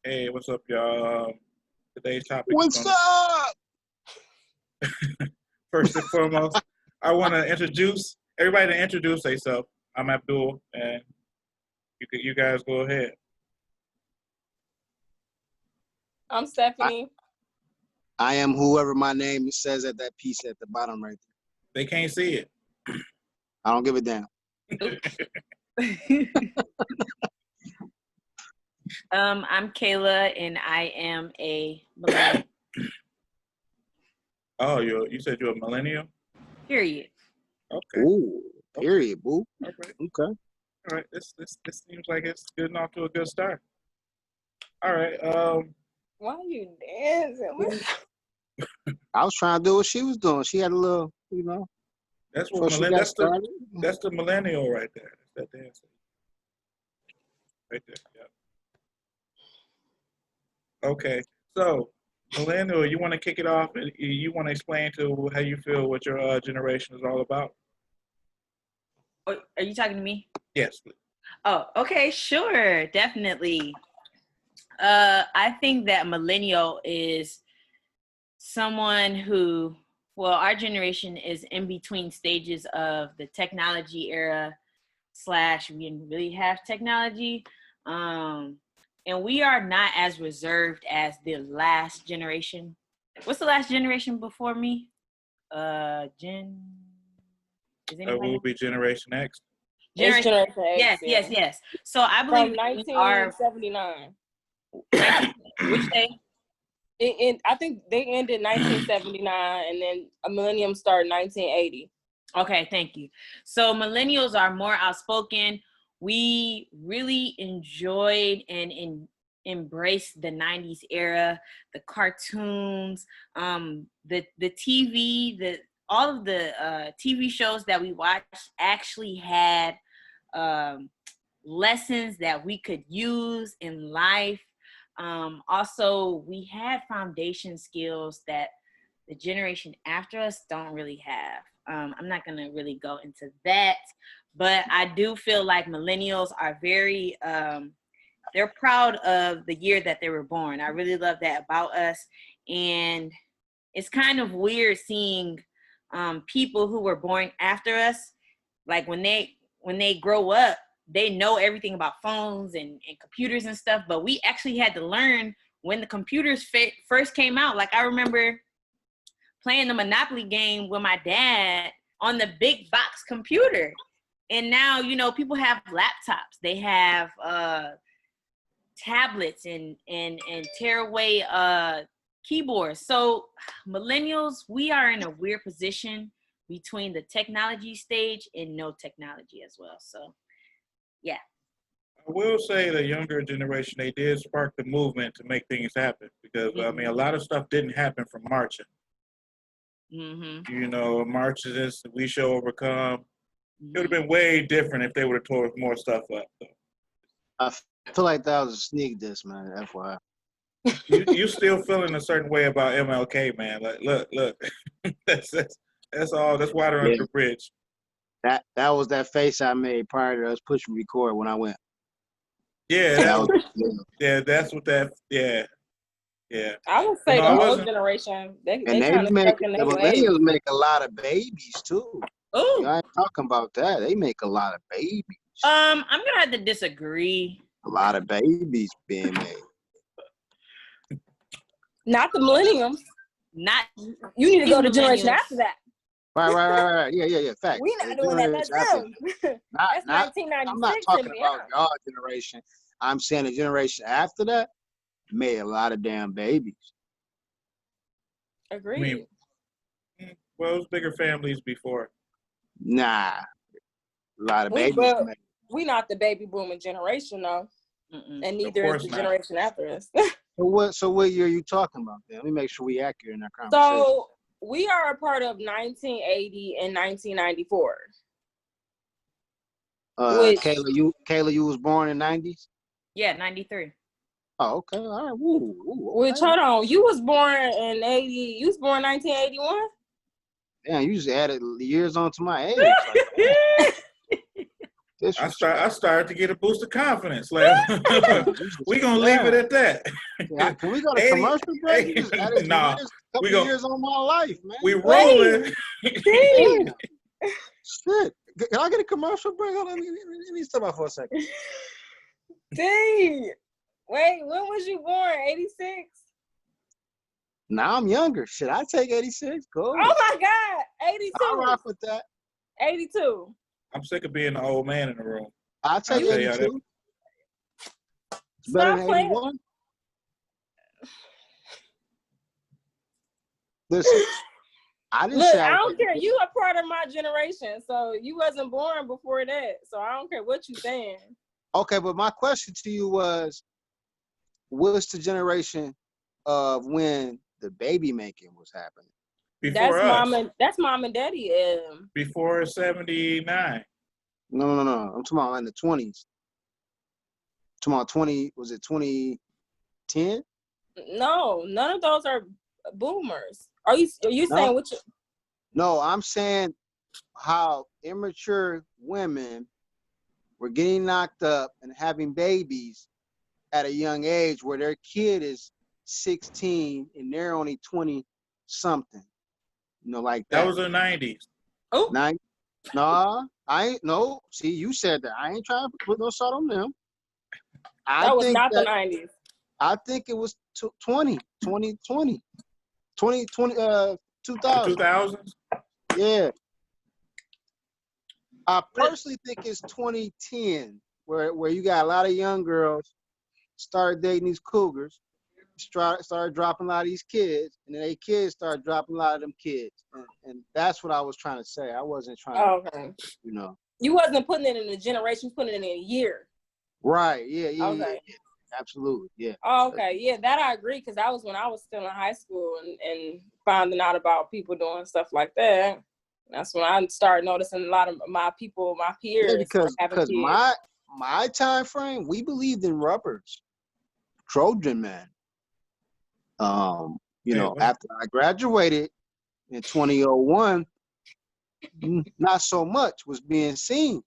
Hey, what's up, y'all? Today's topic is What's going up? to, first and foremost, I want to introduce everybody to introduce themselves. I'm Abdul, and you guys go ahead. I'm Stephanie. I am whoever my name says at that piece at the bottom right there. They can't see it. I don't give a damn. I'm Kayla, and I am a millennial. Oh, you said you're a millennial? Period. Okay. Ooh, period, boo. Okay. Okay. All right. This seems like it's getting off to a good start. All right. Why are you dancing? I was trying to do what she was doing. She had a little, That's before what she got started. that's the millennial right there. That's that dancer. Right there. Yeah. Okay. So, millennial, you want to kick it off? And you want to explain to how you feel what your generation is all about? Oh, are you talking to me? Yes. Please. Oh, okay, sure, definitely. I think that millennial is someone who, well, our generation is in between stages of the technology era / we didn't really have technology. And we are not as reserved as the last generation. What's the last generation before me? That will be Generation X. Generation X. Yes. So I believe From 1979. Which day? I think they ended 1979, and then a millennium started 1980. Okay, thank you. So millennials are more outspoken. We really enjoyed and embraced the 90s era, the cartoons, the TV, all of the TV shows that we watched actually had lessons that we could use in life. Also, we had foundation skills that the generation after us don't really have. I'm not going to really go into that, but I do feel like millennials are very, they're proud of the year that they were born. I really love that about us. And it's kind of weird seeing people who were born after us, like when they grow up, they know everything about phones and computers and stuff, but we actually had to learn when the computers first came out. Like I remember playing the Monopoly game with my dad on the big box computer. And now, people have laptops. They have tablets and tearaway keyboards. So millennials, we are in a weird position between the technology stage and no technology as well. So, yeah. I will say the younger generation, they did spark the movement to make things happen because, a lot of stuff didn't happen from marching. Mm-hmm. Marches, we shall overcome. It would have been way different if they would have tore more stuff up. So. I feel like that was a sneak diss, man. FYI. You still feeling a certain way about MLK, man. Like, look. that's all. That's water under the bridge. That was that face I made prior to us pushing record when I went. Yeah, that's what that. Yeah. I would say the old generation. They kind of stuck in their ways. Millennials make a lot of babies too. Oh, I ain't talking about that. They make a lot of babies. I'm gonna have to disagree. A lot of babies being made. Not the millenniums. You need to go to generation after that. Right. Yeah. Fact. We not doing that. That's them. That's 1996. I'm not talking about your generation. I'm saying the generation after that made a lot of damn babies. Agreed. Well, it was bigger families before. Nah. A lot of babies. We not the baby booming generation, though. And neither is the generation after us. So what year are you talking about then? Let me make sure we accurate in our conversation. So we are a part of 1980 and 1994. Kayla, you was born in 90s? Yeah, 93. Oh, okay. All right. Woo, okay. Which, hold on. You was born in 80. You was born 1981? Damn, you just added years onto my age. I started to get a boost of confidence. Like we gonna leave it at that. Yeah, can we go to 80 commercial break? You just added the Nah, latest we couple go- years on my life, man. We rolling. Dang. Shit. Can I get a commercial break? Hold on, let me step out for a second. Dang. Wait, when was you born? 86? Now I'm younger. Should I take 86? Cool. Oh my God. 82. I'll rock with that. 82. I'm sick of being the old man in the room. I'll take tell y'all 82. It's better Stop than playing. 81. Listen, I didn't Look, say I was don't care. You are part of my generation, so you wasn't born before that. So I don't care what you saying. Okay, but my question to you was, what's the generation of when the baby making was happening? Before us. That's mom and daddy. Before 79. No. I'm talking about in the 20s. Talking about 20, was it 2010? No, none of those are boomers. Are you saying what you? No, I'm saying how immature women were getting knocked up and having babies at a young age where their kid is 16 and they're only 20 something. You know, like that. That was the 90s. Oh, Nah, I ain't, no. See, you said that. I ain't trying to put no salt on them. that was not the 90s. I think it was 2020, 2000. 2000s? Yeah. I personally think it's 2010 where you got a lot of young girls started dating these cougars, started dropping a lot of these kids, and then they kids started dropping a lot of them kids. And that's what I was trying to say. I wasn't trying to, Okay. you know. You wasn't putting it in a generation, putting it in a year. Right. Yeah. Okay. Yeah. Absolutely. Yeah. Oh, okay. Yeah, that I agree, because that was when I was still in high school and finding out about people doing stuff like that. That's when I started noticing a lot of my people, my peers, Yeah, because having kids. my time frame, we believed in rubbers, Trojan man. After I graduated in 2001, not so much was being seen.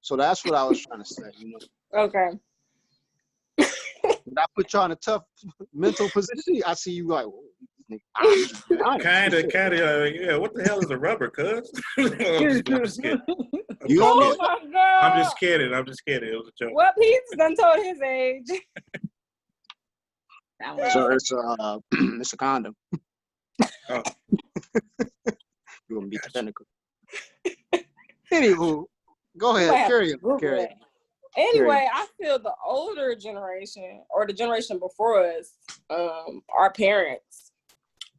So that's what I was trying to say. You know, Okay. when I put y'all in a tough mental position, I see you like, I'm just being honest. Kind of. Yeah. What the hell is a rubber, cuz? I'm just kidding. You don't know? Oh my God. I'm just kidding. It was a joke. Well, Pete's done told his age. That was So it's a condom. Oh. You want to be technical? Anywho, go ahead, carry on. Anyway, I feel the older generation or the generation before us, our parents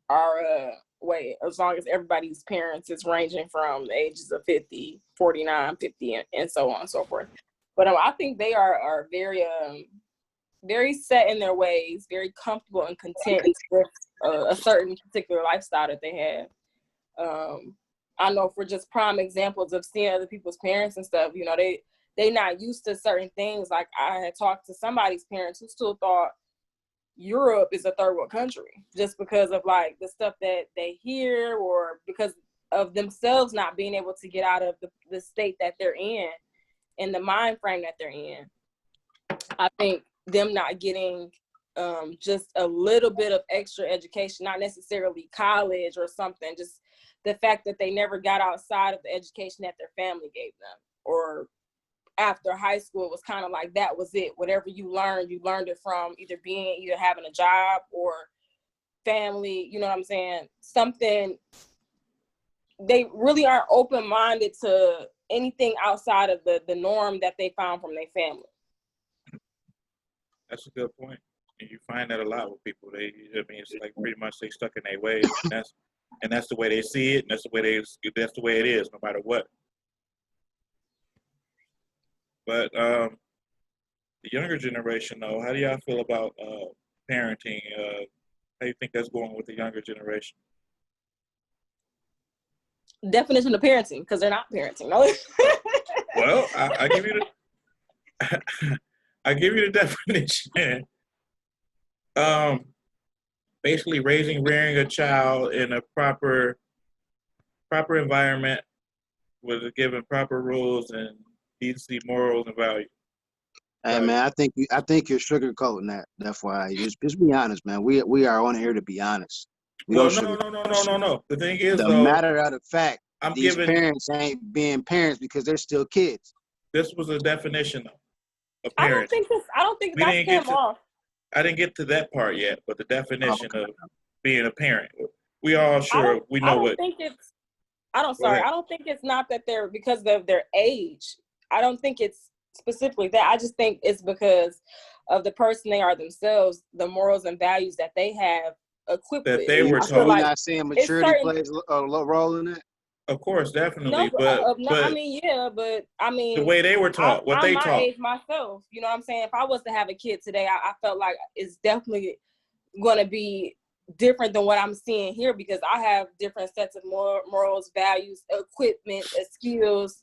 are as long as everybody's parents is ranging from the ages of 50, 49, 50, and so on and so forth. But I think they are very very set in their ways, very comfortable and content with a certain particular lifestyle that they have. I know for just prime examples of seeing other people's parents and stuff, you know, they not used to certain things. Like I had talked to somebody's parents who still thought Europe is a third world country just because of like the stuff that they hear or because of themselves not being able to get out of the state that they're in and the mind frame that they're in. I think them not getting just a little bit of extra education, not necessarily college or something, just the fact that they never got outside of the education that their family gave them, or after high school, it was kind of like that was it. Whatever you learned it from either having a job or family, you know what I'm saying? Something, they really aren't open-minded to anything outside of the norm that they found from their family. That's a good point. And you find that a lot with people. It's like pretty much they stuck in their ways. And that's the way they see it, and that's the way it is, no matter what. But the younger generation, though, how do y'all feel about parenting? How do you think that's going with the younger generation? Definition of parenting, because they're not parenting. No. Well, I give you the definition. Basically, rearing a child in a proper environment with given proper rules and decency, morals, and values. Hey man, I think you're sugarcoating that. That's why just be honest, man. We are on here to be honest. We Well, don't no, sugar. no, no, no, no, no. The thing is, The though, matter of the fact, I'm these giving parents ain't being parents because they're still kids. this was a definition of I don't parents. think this. I don't think We that's didn't get him to. off. I didn't get to that part yet, but the definition Okay. of being a parent. We all sure we I know don't what. think it's. I don't. Go Sorry. ahead. I don't think it's not that they're because of their age. I don't think it's specifically that. I just think it's because of the person they are themselves, the morals and values that they have equipped That with. they were I So feel taught. you're like not saying it's maturity certain. plays a role in it? Of course, No, definitely, but no. I mean, yeah, but I the mean, way they were taught, what I'm they my taught. age myself. You know what I'm saying? If I was to have a kid today, I felt like it's definitely going to be different than what I'm seeing here because I have different sets of morals, values, equipment, skills,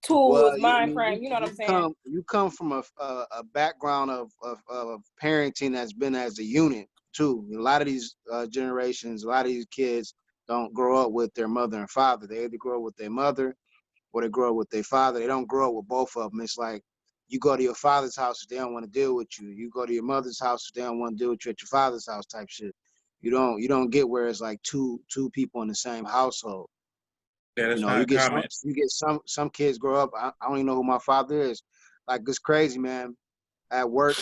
tools, Well, mind frame. You know what I'm saying? you come from a background of parenting that's been as a unit too. A lot of these generations, a lot of these kids don't grow up with their mother and father. They either grow up with their mother or they grow up with their father. They don't grow up with both of them. It's like you go to your father's house if they don't want to deal with you. You go to your mother's house if they don't want to deal with you at your father's house type shit. You don't get where it's like two people in the same household. That You is know, not common. you get some kids grow up. I don't even know who my father is. Like it's crazy, man. At work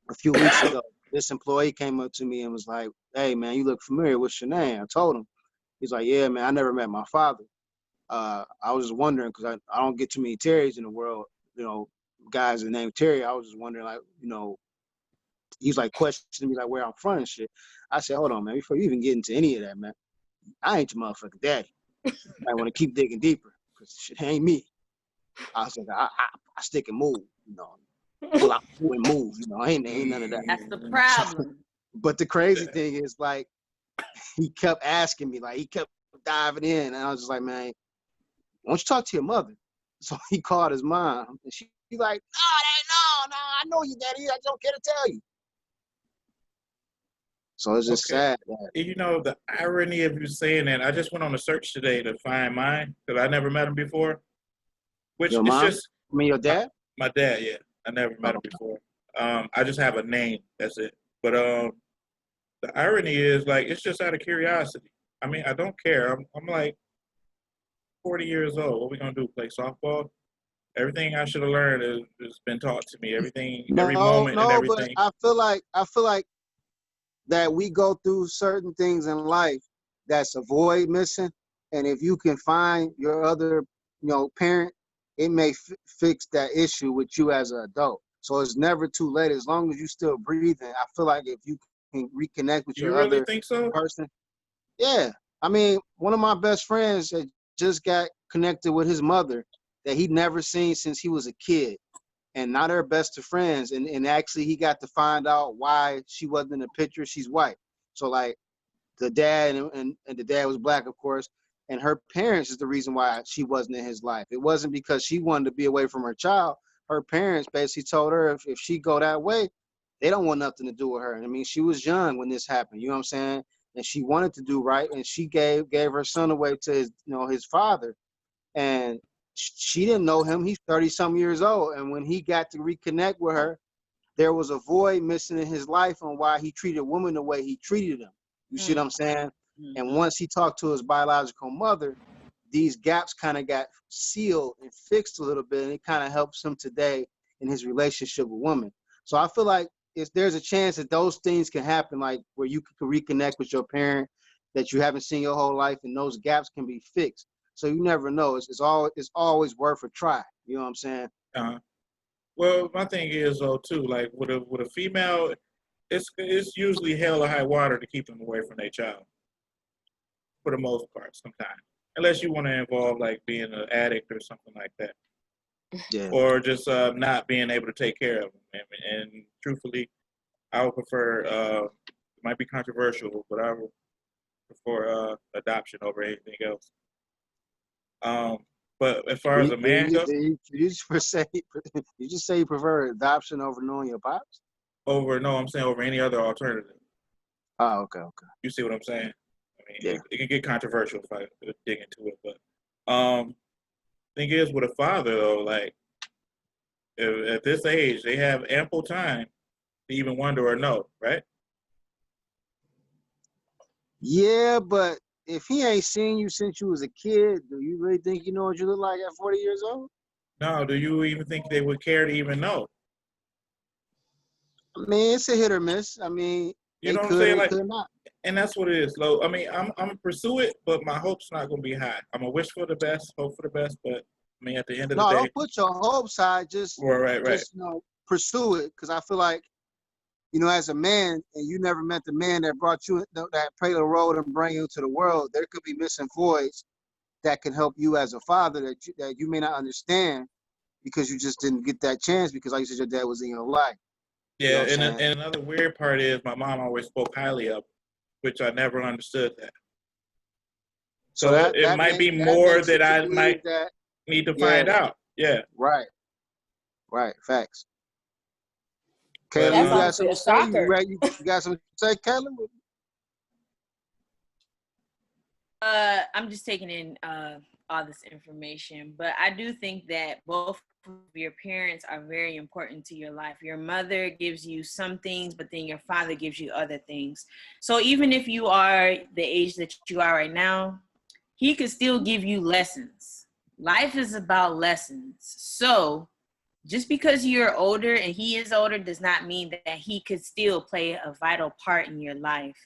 a few weeks ago, this employee came up to me and was like, "Hey, man, you look familiar. What's your name?" I told him. He's like, "Yeah, man, I never met my father." I was just wondering because I don't get too many Terrys in the world. You know, guys named Terry. I was just wondering, like, you know, he's like questioning me like where I'm from and shit. I said, "Hold on, man. Before you even get into any of that, man, I ain't your motherfucking daddy. I want to keep digging deeper because shit ain't me." I was like, I stick and move, you know, pull out and move, you know, ain't none of that. That's the problem. But the crazy thing is, like, he kept asking me, like, he kept diving in, and I was just like, man, why don't you talk to your mother? So he called his mom, and she like, no, I know you, daddy, I don't care to tell you. So it's just Okay. sad that, You know, the irony of you saying that, I just went on a search today to find mine because I never met him before. Which your it's mom, just I mean, your dad. my dad, yeah. I never met him before. I just have a name, that's it. But the irony is like it's just out of curiosity. I mean, I don't care. I'm like 40 years old. What we gonna do? Play softball? Everything I should have learned has been taught to me. Everything, every moment and No, but everything. I feel like that we go through certain things in life that's a void missing, and if you can find your other, parent, it may fix that issue with you as an adult. So it's never too late as long as you still breathing. I feel like if you can reconnect with You your really other think so? person, yeah. I mean, one of my best friends that just got connected with his mother that he'd never seen since he was a kid, and now they're best of friends. And actually, he got to find out why she wasn't in the picture. She's white. So like the dad and the dad was black, of course. And her parents is the reason why she wasn't in his life. It wasn't because she wanted to be away from her child. Her parents basically told her if she go that way, they don't want nothing to do with her. I mean, she was young when this happened. You know what I'm saying? And she wanted to do right, and she gave her son away to his father, and she didn't know him. He's 30 some years old. And when he got to reconnect with her, there was a void missing in his life on why he treated women the way he treated them. You see what I'm saying? And once he talked to his biological mother, these gaps kind of got sealed and fixed a little bit. And it kind of helps him today in his relationship with women. So I feel like if there's a chance that those things can happen, like where you can reconnect with your parent that you haven't seen your whole life, and those gaps can be fixed. So you never know. It's always worth a try. You know what I'm saying? Uh, well, my thing is though too, like with a female, it's usually hell or high water to keep them away from their child for the most part. Sometimes, unless you want to involve like being an addict or something like that, Yeah. or just not being able to take care of them. And truthfully, I would prefer. It might be controversial, but I would prefer adoption over anything else. Um, but as far as a man goes, You just say you prefer adoption over knowing your pops? no, I'm saying over any other alternative. Oh, okay. You see what I'm saying? I mean, Yeah. it can get controversial if I dig into it, but thing is with a father though, like At this age, they have ample time to even wonder or know, right? Yeah, but if he ain't seen you since you was a kid, do you really think you know what you look like at 40 years old? No, do you even think they would care to even know? I mean, it's a hit or miss. I mean, You they know what I'm could, saying? they Like, could not. and that's what it is. Lo. I mean, I'm gonna pursue it, but my hope's not gonna be high. I'm gonna wish for the best, hope for the best, but I mean, at the end of the No, day, don't put your hopes high. right. Just pursue it. Because I feel like, as a man, and you never met the man that brought you that played the road and bring you to the world, there could be missing voids that can help you as a father that you may not understand because you just didn't get that chance because, like you said, your dad was in your life. You know Yeah. what I'm saying? And another weird part is my mom always spoke highly of, which I never understood that. So it might be more makes you that I believe might that. need to Yeah, find out. Yeah. right, facts. But Kayla, you That's got honestly something a to say? You shocker. ready? You got something to say, Kayla? I'm just taking in all this information, but I do think that both of your parents are very important to your life. Your mother gives you some things, but then your father gives you other things. So even if you are the age that you are right now, he could still give you lessons. Life is about lessons. So just because you're older and he is older does not mean that he could still play a vital part in your life.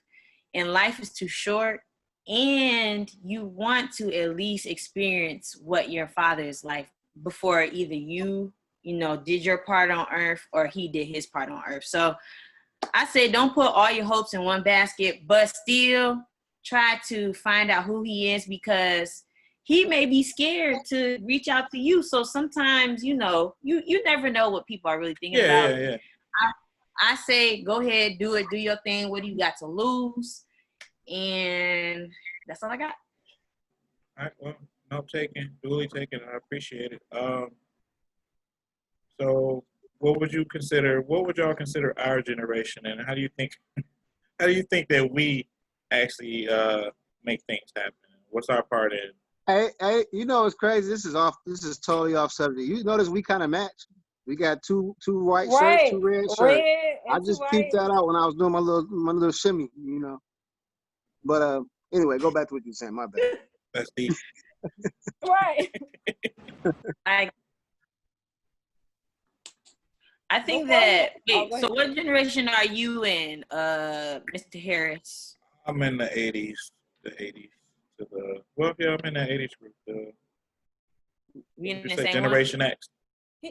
And life is too short, and you want to at least experience what your father is like before either did your part on earth or he did his part on earth. So I say don't put all your hopes in one basket, but still try to find out who he is, because he may be scared to reach out to you. So sometimes, you never know what people are really thinking about. Yeah. I say go ahead, do it, do your thing. What do you got to lose? And that's all I got. All right. Well, note taken, duly taken. I appreciate it. So what would y'all consider our generation, and how do you think that we actually make things happen? What's our part in? Hey, it's crazy. This is totally off subject. You notice we kind of match. We got two white shirts, Right. two red shirts. Red I and two just peeped white. that out when I was doing my little shimmy, But anyway, go back to what you were saying. My bad. That's deep. Right. I think But go ahead. that Oh, go so ahead. what generation are you in, Mr. Harris? I'm in the 80s. I'm in the 80s group. We in You the say same one? Generation X.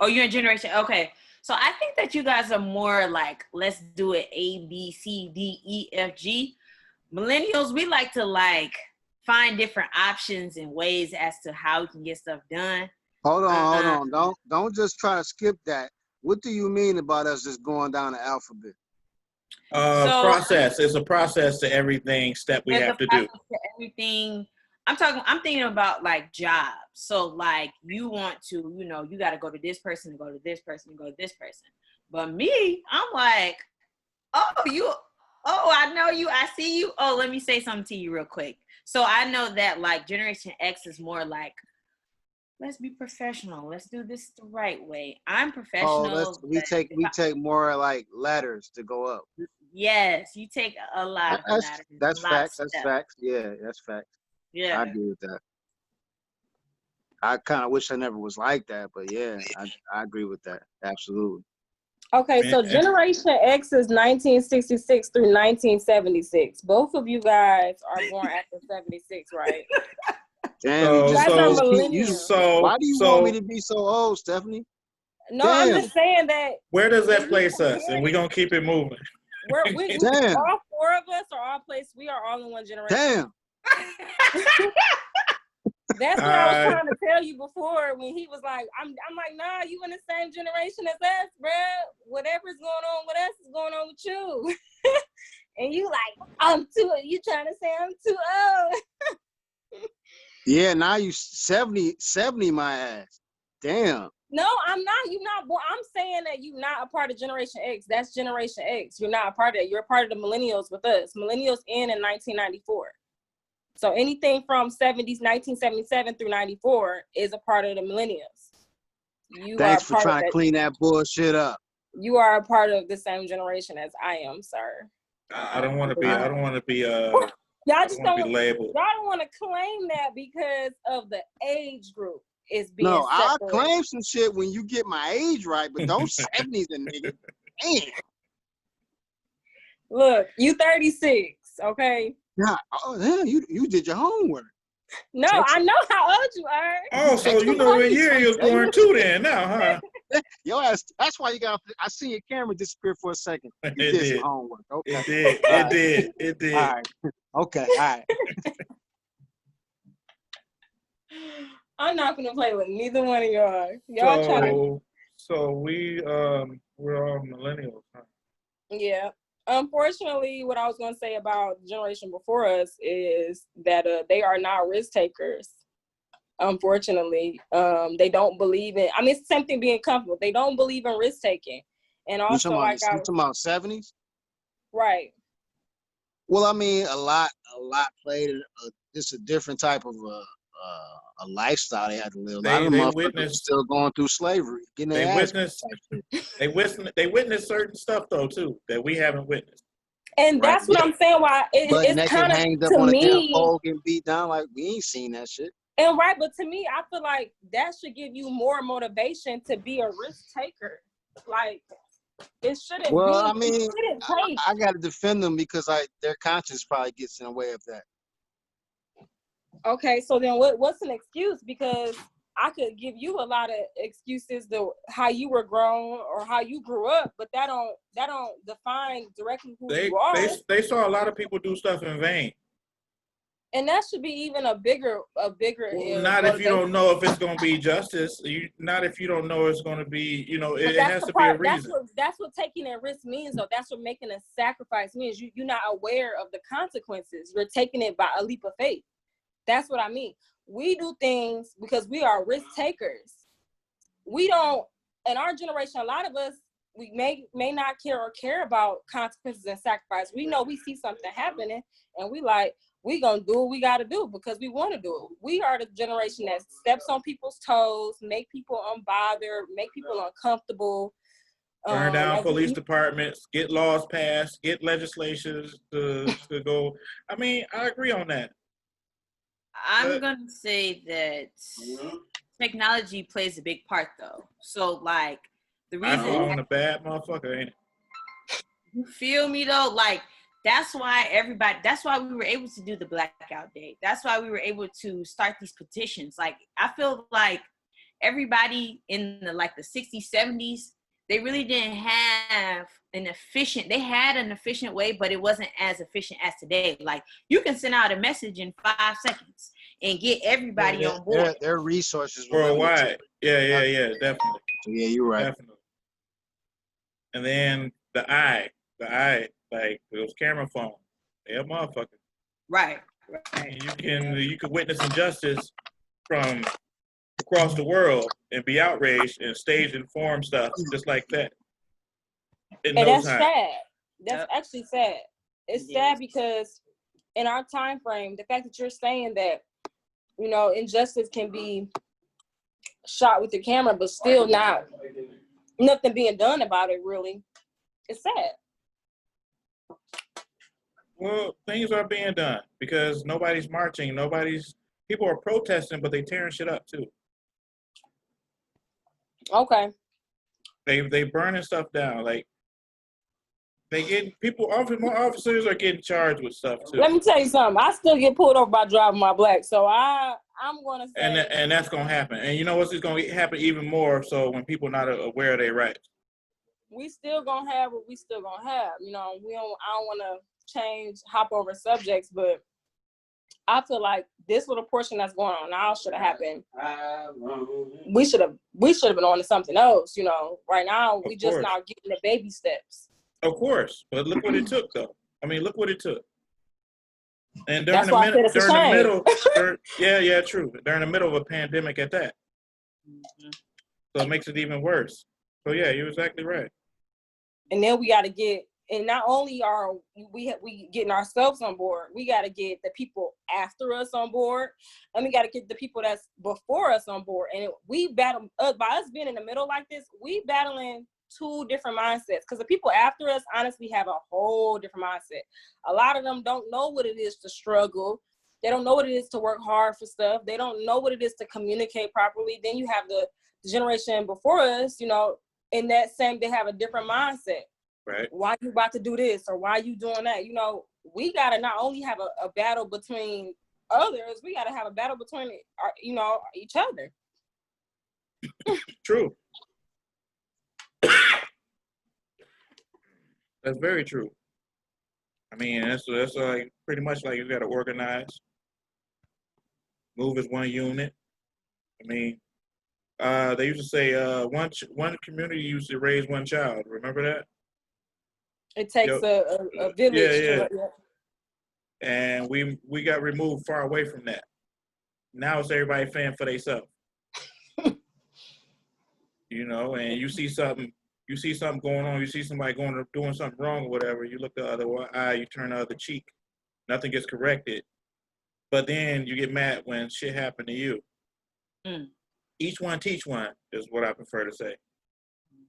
Oh, you're in generation. Okay. So I think that you guys are more like, let's do it A, B, C, D, E, F, G. Millennials, we like to find different options and ways as to how we can get stuff done. Hold on. Don't just try to skip that. What do you mean about us just going down the alphabet? Process. It's a process to everything step we have to do. To everything. I'm thinking about jobs. So you want to, you got to go to this person and go to this person and go to this person. But me, I'm like, I know you. I see you. Oh, let me say something to you real quick. So I know that Generation X is more let's be professional. Let's do this the right way. I'm professional. We take more ladders to go up. Yes, you take a lot of ladders. That's facts. That's facts. Yeah, that's facts. Yeah, I agree with that. I kind of wish I never was like that, but yeah, I agree with that. Absolutely. Okay, so Generation X is 1966 through 1976. Both of you guys are born after 76, right? Damn, why do you want me to be so old, Stephanie? No, damn. I'm just saying that. Where does that place us? And we're going to keep it moving. We all four of us are all placed. We are all in one generation. Damn. That's what I was trying to tell you before when he was like, I'm like, nah, you in the same generation as us, bro. Whatever's going on with us is going on with you. And you like, you trying to say I'm too old. Yeah, now you 70 my ass. Damn. No, I'm not. You're not. I'm saying that you're not a part of Generation X. That's Generation X. You're not a part of it. You're a part of the millennials with us. Millennials in 1994. So anything from 1977 through 94 is a part of the millennials. You are Thanks a for part of trying to that. clean that bullshit up. You are a part of the same generation as I am, sir. I don't want to be. I don't want to be. I Y'all don't just want to don't. be labeled. Y'all don't want to claim that because of the age group is being No, I'll separated. claim some shit when you get my age right, but don't 70s a nigga. Damn. Look, you 36, okay? Yeah. Oh, damn, you did your homework. No, Text I know how old you are. Oh, so you know what year you was born too? Then now, huh? Yo ass, that's why you got. I seen your camera disappear for a second. You It did did. some homework. Okay. It did. All It right. did. It did. All right. Okay. All right. I'm not gonna play with neither one of y'all. Y'all try to, So we're all millennials, huh? yeah. Unfortunately, what I was gonna say about the generation before us is that they are not risk takers. Unfortunately, they don't believe in. I mean, it's the same thing being comfortable. They don't believe in risk taking, and You also talking like about 70s? right. Well, I mean, a lot played just a different type of a lifestyle they had to live. A lot of They them motherfuckers were witnessed. still going through slavery, getting They their ass witnessed. type shit. They witnessed certain stuff though too that we haven't witnessed. And Right. that's what I'm saying. Why Butt it's naked, kind of hanged up to on a damn me. pole, getting beat down. Like we ain't seen that shit. And right, but to me, I feel like that should give you more motivation to be a risk taker. Like it shouldn't Well, be. I mean, It shouldn't take. I got to defend them because their conscience probably gets in the way of that. Okay, so then what's an excuse? Because I could give you a lot of excuses to how you were grown or how you grew up, but that don't define directly who you are. They saw a lot of people do stuff in vain. And that should be even a bigger. Well, not if you don't know if it's going to be justice. Not if you don't know it's going to be. It has to be a reason. That's what taking a risk means, though. That's what making a sacrifice means. You're not aware of the consequences. You're taking it by a leap of faith. That's what I mean. We do things because we are risk takers. We don't, in our generation, a lot of us, we may not care about consequences and sacrifice. We know we see something happening and we gonna do what we gotta do because we want to do it. We are the generation that steps on people's toes, make people unbothered, make people uncomfortable. Burn down police departments, get laws passed, get legislations to go. I mean, I agree on that. I'm going to say that technology plays a big part, though. So, like, the reason... iPhone a bad motherfucker, ain't it? You feel me, though? Like, that's why we were able to do the Blackout Day. That's why we were able to start these petitions. Like, I feel like everybody in the 60s, 70s, they really didn't have they had an efficient way, but it wasn't as efficient as today. Like, you can send out a message in 5 seconds and get everybody on board. Their resources worldwide. Yeah, definitely. Yeah, you're right. Definitely. And then the eye, like those camera phones, they're a motherfucker. Right. And you can witness injustice from across the world and be outraged and stage and form stuff just like that. And that's sad. That's actually sad. It's sad because in our time frame, the fact that you're saying that, injustice can be shot with the camera, but still nothing being done about it, really. It's sad. Well, things are being done because nobody's marching. People are protesting, but they tearing shit up too. Okay. They burning stuff down. Like more officers are getting charged with stuff too. Let me tell you something. I still get pulled over by driving my black, so I'm gonna say. And that's gonna happen. And you know what's gonna happen even more so when people not aware of their rights. We still gonna have what we still gonna have. I don't want to hop over subjects, but I feel like this little portion that's going on now should have happened. We should have been on to something else. Right now we just now getting the baby steps. Of course, but look what it took, though. I mean, look what it took. And That's why I said it's a shame. Yeah, true. During the middle of a pandemic at that, so it makes it even worse. So yeah, you're exactly right. And then we got to get and not only are we getting ourselves on board, we got to get the people after us on board, and we got to get the people that's before us on board. And we battle by us being in the middle like this. We battling two different mindsets, because the people after us honestly have a whole different mindset. A lot of them don't know what it is to struggle. They don't know what it is to work hard for stuff. They don't know what it is to communicate properly. Then you have the generation before us, you know, in that same, they have a different mindset. Right. Why you about to do this, or why you doing that? You know, we gotta not only have a battle between others, we gotta have a battle between each other. True. That's very true. I mean, that's like pretty much like you got to organize. Move as one unit. I mean, they used to say one community used to raise one child. Remember that? It takes a village. Yeah. And we got removed far away from that. Now it's everybody fend for themselves. You know, and you see something going on, you see somebody doing something wrong or whatever, you look the other eye, you turn the other cheek. Nothing gets corrected. But then you get mad when shit happened to you. Mm. Each one teach one is what I prefer to say.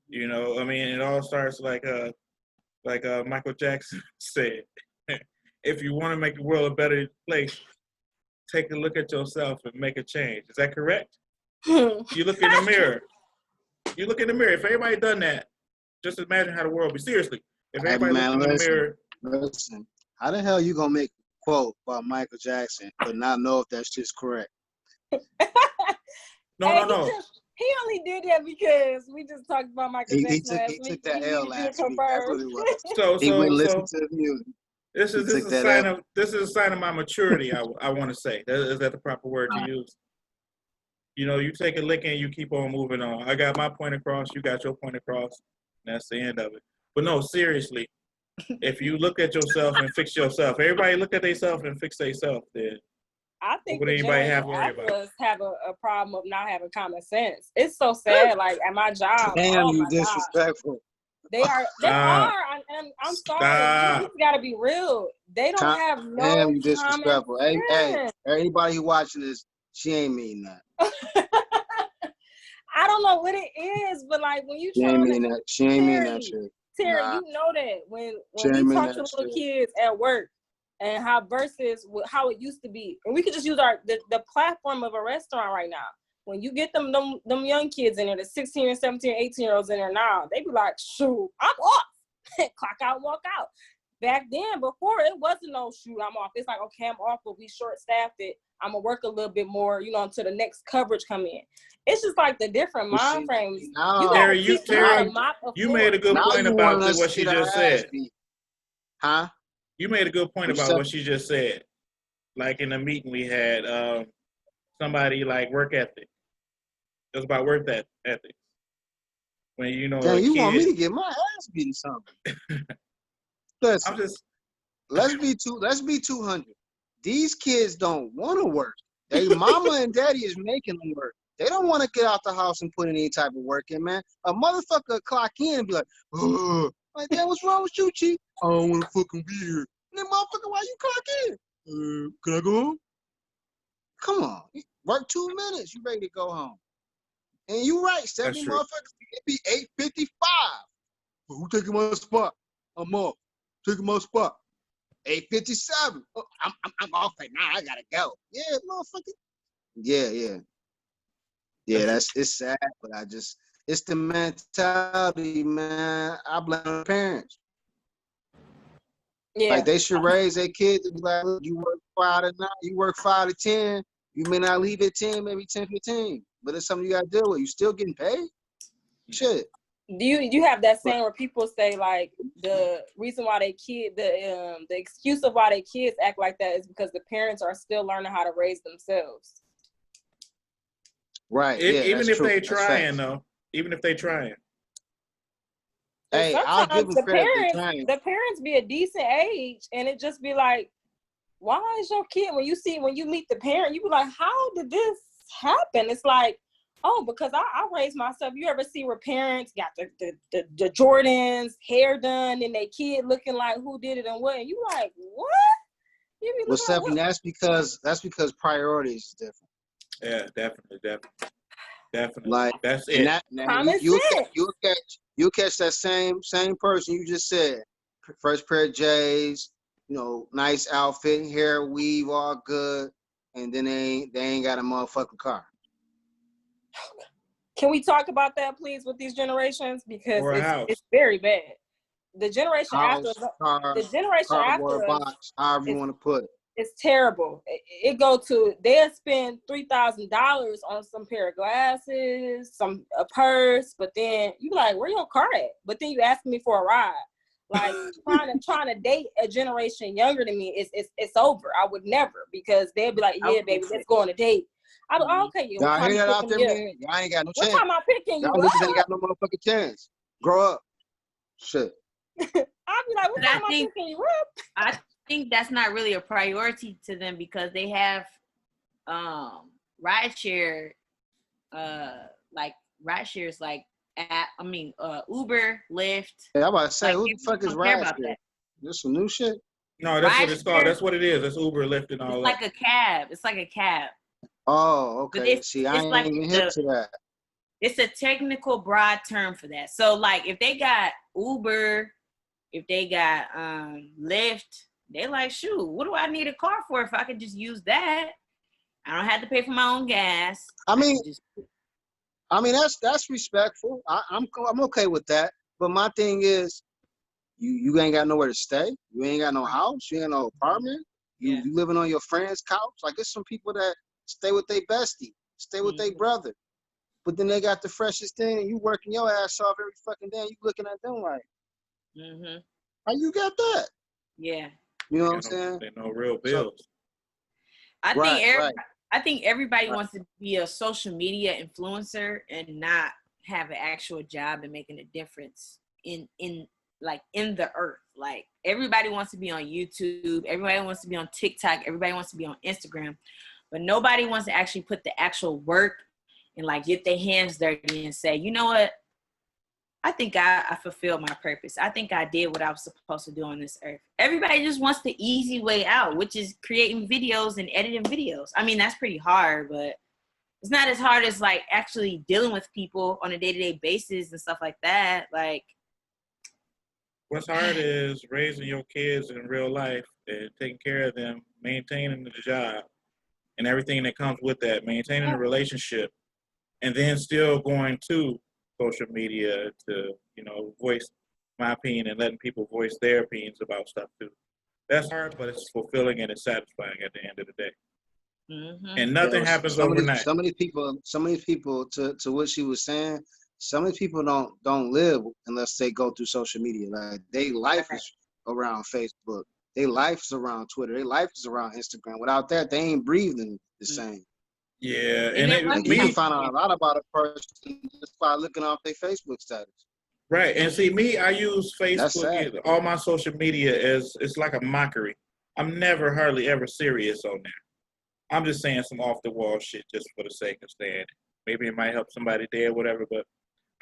You know, I mean, it all starts like Michael Jackson said, if you want to make the world a better place, take a look at yourself and make a change. Is that correct? You look in the mirror. You look in the mirror. If everybody done that, just imagine how the world would be. Seriously, if everybody looked in the mirror. Listen, how the hell you gonna make a quote about Michael Jackson but not know if that's just correct? No. He only did that because we just talked about Michael Jackson last He week. took that L last week. That's what it was. So He went listen to the music. This is a sign of my maturity. I want to say is that the proper word to use? You know, you take a licking and you keep on moving on. I got my point across. You got your point across. And that's the end of it. But no, seriously, if you look at yourself and fix yourself, everybody look at themselves and fix themselves. Then I think what the anybody have generation to worry after about? us have a problem of not having common sense. It's so sad. Like at my job, Damn, oh you my God. disrespectful. They are, and I'm sorry. You just gotta be real. They don't have no Damn, you disrespectful. common Hey, sense. everybody who watching this, she ain't mean that. I don't know what it is, but like when you She ain't mean that. She ain't mean that shit. Terry, Nah. you know that when She we ain't mean talk to that little shit. kids at work and how versus how it used to be, and we could just use the platform of a restaurant right now. When you get them young kids in there, the 16 and 17, 18-year-olds in there now, they be like, shoot, I'm off. Clock out, walk out. Back then, before, it wasn't no shoot, I'm off. It's like, okay, I'm off, but we short-staffed it. I'm going to work a little bit more, until the next coverage come in. It's just like the different mind frames. Terry, you made a good Now point you about want us what to she get our just ass said. beat. Huh? You made a good point What'd you about say? what she just said. Like in the meeting we had, somebody like work ethic. It was about work ethics. When Damn, you want me to get my ass beat or something? Listen, let's be 200. These kids don't want to work. They mama and daddy is making them work. They don't want to get out the house and put any type of work in, man. A motherfucker clock in and be like, ugh. Like, damn, what's wrong with you, Chief? I don't want to fucking be here. And then, motherfucker, why you clock in? Can I go home? Come on. Work 2 minutes. You ready to go home. And you right, 70 motherfuckers, it be 8:55. Who taking my spot? I'm off. Taking my spot. 8:57. Oh, I'm off right now. I gotta go. Yeah, motherfucker. Yeah. It's sad, but it's the mentality, man. I blame the parents. Yeah. Like they should raise their kids and be like, look, you work 5 to 9, you work 5 to 10. You may not leave at 10, maybe 10, 15. But it's something you gotta deal with. You still getting paid? Shit. Do you have that saying where people say like the reason why the excuse of why their kids act like that is because the parents are still learning how to raise themselves? Right. Even if they trying though. Even if they trying. Hey, I'll give them credit for trying. The parents be a decent age and it just be like, why is your kid when you meet the parent, you be like, how did this happen? It's like, Oh, because I raised myself. You ever see where parents got the Jordans hair done and they kid looking like who did it and what? And you like, what? You be Well, looking like Stephanie, what? that's because priorities is different. Yeah, definitely. Like, That's and it. that now Common sense. you'll catch that same person you just said. First pair of J's, nice outfit, hair, weave, all good, and then they ain't got a motherfucking car. Can we talk about that, please, with these generations? Because Or a house. it's very bad. The generation after House, us, car, the generation cardboard after us box, however you want to put it. it's terrible. It go to they'll spend $3,000 on some pair of glasses, a purse, but then you be like, where your car at? But then you asking me for a ride. Like trying to date a generation younger than me, it's over. I would never, because they'll be like, yeah, baby, let's go on a date. I'm like, okay, yeah, what Y'all time hear you that out picking there, me up? man? Y'all ain't got no What chance. time I'm picking you Y'all niggas up? ain't got no motherfucking chance. Grow up. Shit. I'll be like, what But I time I'm think- picking you up? I think that's not really a priority to them because they have rideshare like rideshares like Uber, Lyft. Yeah, I'm about to say, Like, who the fuck is don't care Ride about Share? that. This some new shit? No, that's what it's called. Rideshare- That's what it is. It's Uber, Lyft, and all It's that. like a cab. It's like a cab. Oh, But okay. it's- See, I it's ain't like even hip to that. It's a technical broad term for that. So like if they got Uber, if they got Lyft, they like, shoot, what do I need a car for if I could just use that? I don't have to pay for my own gas. I mean, Just, that's respectful. I'm okay with that. But my thing is, you ain't got nowhere to stay. You ain't got no house. You ain't no apartment. Yeah. You living on your friend's couch. Like, there's some people that stay with their bestie, stay with their brother. But then they got the freshest thing, and you working your ass off every fucking day. And you looking at them like, how you got that? yeah. You know what I'm They saying? know real bills. I think everybody wants to be a social media influencer and not have an actual job and making a difference in the earth. Like everybody wants to be on YouTube, everybody wants to be on TikTok, everybody wants to be on Instagram, but nobody wants to actually put the actual work and like get their hands dirty and say, you know what? I think I fulfilled my purpose. I think I did what I was supposed to do on this earth. Everybody just wants the easy way out, which is creating videos and editing videos. I mean, that's pretty hard, but it's not as hard as like actually dealing with people on a day-to-day basis and stuff like that. Like, What's hard is raising your kids in real life and taking care of them, maintaining the job and everything that comes with that, maintaining the relationship, and then still going to social media to, voice my opinion and letting people voice their opinions about stuff too. That's hard, but it's fulfilling and it's satisfying at the end of the day. And nothing happens overnight. Some of these people, to what she was saying, some of these people don't live unless they go through social media. Like, their life is around Facebook. Their life is around Twitter. Their life is around Instagram. Without that, they ain't breathing the same. Yeah, You can find out a lot about a person just by looking off their Facebook status. Right, and see, me, I use That's sad. Facebook, all my social media as it's like a mockery. I'm never hardly ever serious on there. I'm just saying some off the wall shit just for the sake of saying it. Maybe it might help somebody there, whatever, but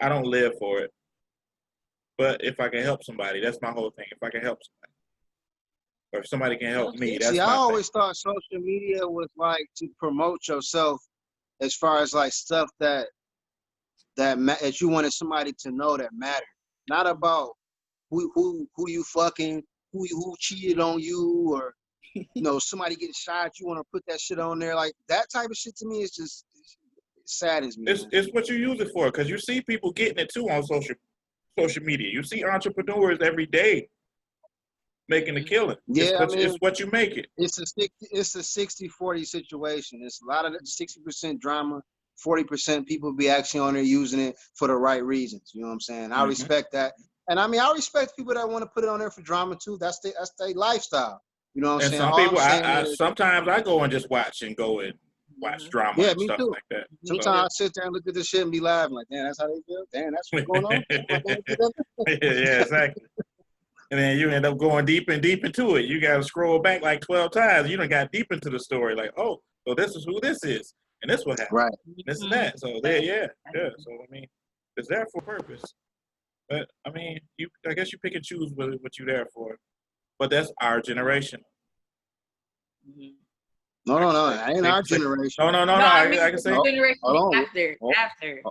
I don't live for it. But if I can help somebody, that's my whole thing. If I can help somebody, or if somebody can help me, that's my I thing. always thought social media was like to promote yourself, as far as like stuff that you wanted somebody to know that mattered. Not about who you fucking, who cheated on you, or somebody getting shot. You want to put that shit on there, like that type of shit. To me, it's just it saddens me. It's what you use it for, because you see people getting it too on social media. You see entrepreneurs every day making a killing. Yeah, it's what you make it. It's a 60-40 situation. It's a lot of 60% drama, 40% people be actually on there using it for the right reasons. You know what I'm saying? I respect that. And I mean, I respect people that want to put it on there for drama too. That's their lifestyle. You know what I'm saying? Some people, sometimes I go and just watch watch drama and me stuff too. like that. Sometimes I sit there and look at this shit and be laughing like, damn, that's how they feel. Damn, that's what's going on. Yeah, exactly. And then you end up going deep and deep into it. You got to scroll back like 12 times. You done got deep into the story. Like, oh, so this is who this is. and this what happened, Right. this and that. So there, yeah. So I mean, it's there for a purpose. But I mean, I guess you pick and choose what you're there for. But that's our generation. Mhm. No, I that ain't can our say- generation. No. I mean I can say the generation Hold on. after. Oh. After.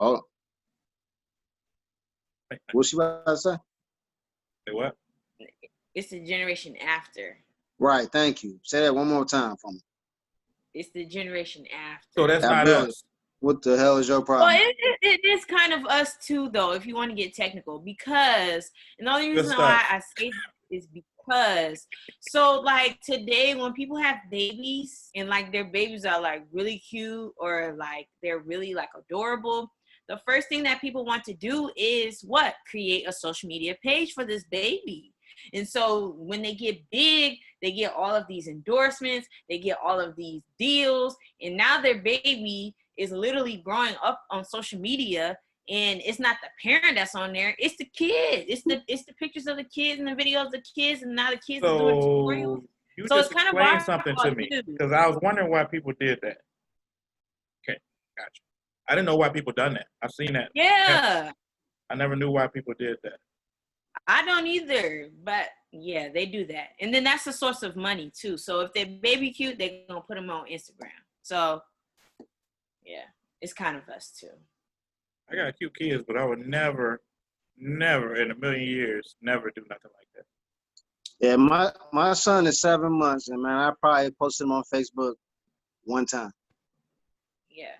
Oh, what she about to say? say what? It's the generation after. Right. Thank you. Say that one more time for me. It's the generation after. So that's I not really- us. What the hell is your Well, problem? it is kind of us too, though, if you want to get technical, because, and the only Good reason why stuff. I say this is because, so like today when people have babies and like their babies are like really cute or like they're really like adorable, the first thing that people want to do is what? Create a social media page for this baby. And so when they get big, they get all of these endorsements, they get all of these deals, and now their baby is literally growing up on social media, and it's not the parent that's on there, it's the kid. It's the pictures of the kids and the videos of the kids, and now the kids are doing tutorials. So you So just it's kind of explained our something fault, to me too. because I was wondering why people did that. Okay, gotcha. I didn't know why people done that. I've seen that. Yeah, I never knew why people did that. I don't either, but yeah, they do that. And then that's a source of money too. So if they're baby cute, they're gonna put them on Instagram. So yeah, it's kind of us too. I got cute kids, but I would never in a million years, never do nothing like that. Yeah, my son is 7 months, and man, I probably posted him on Facebook one time. Yeah.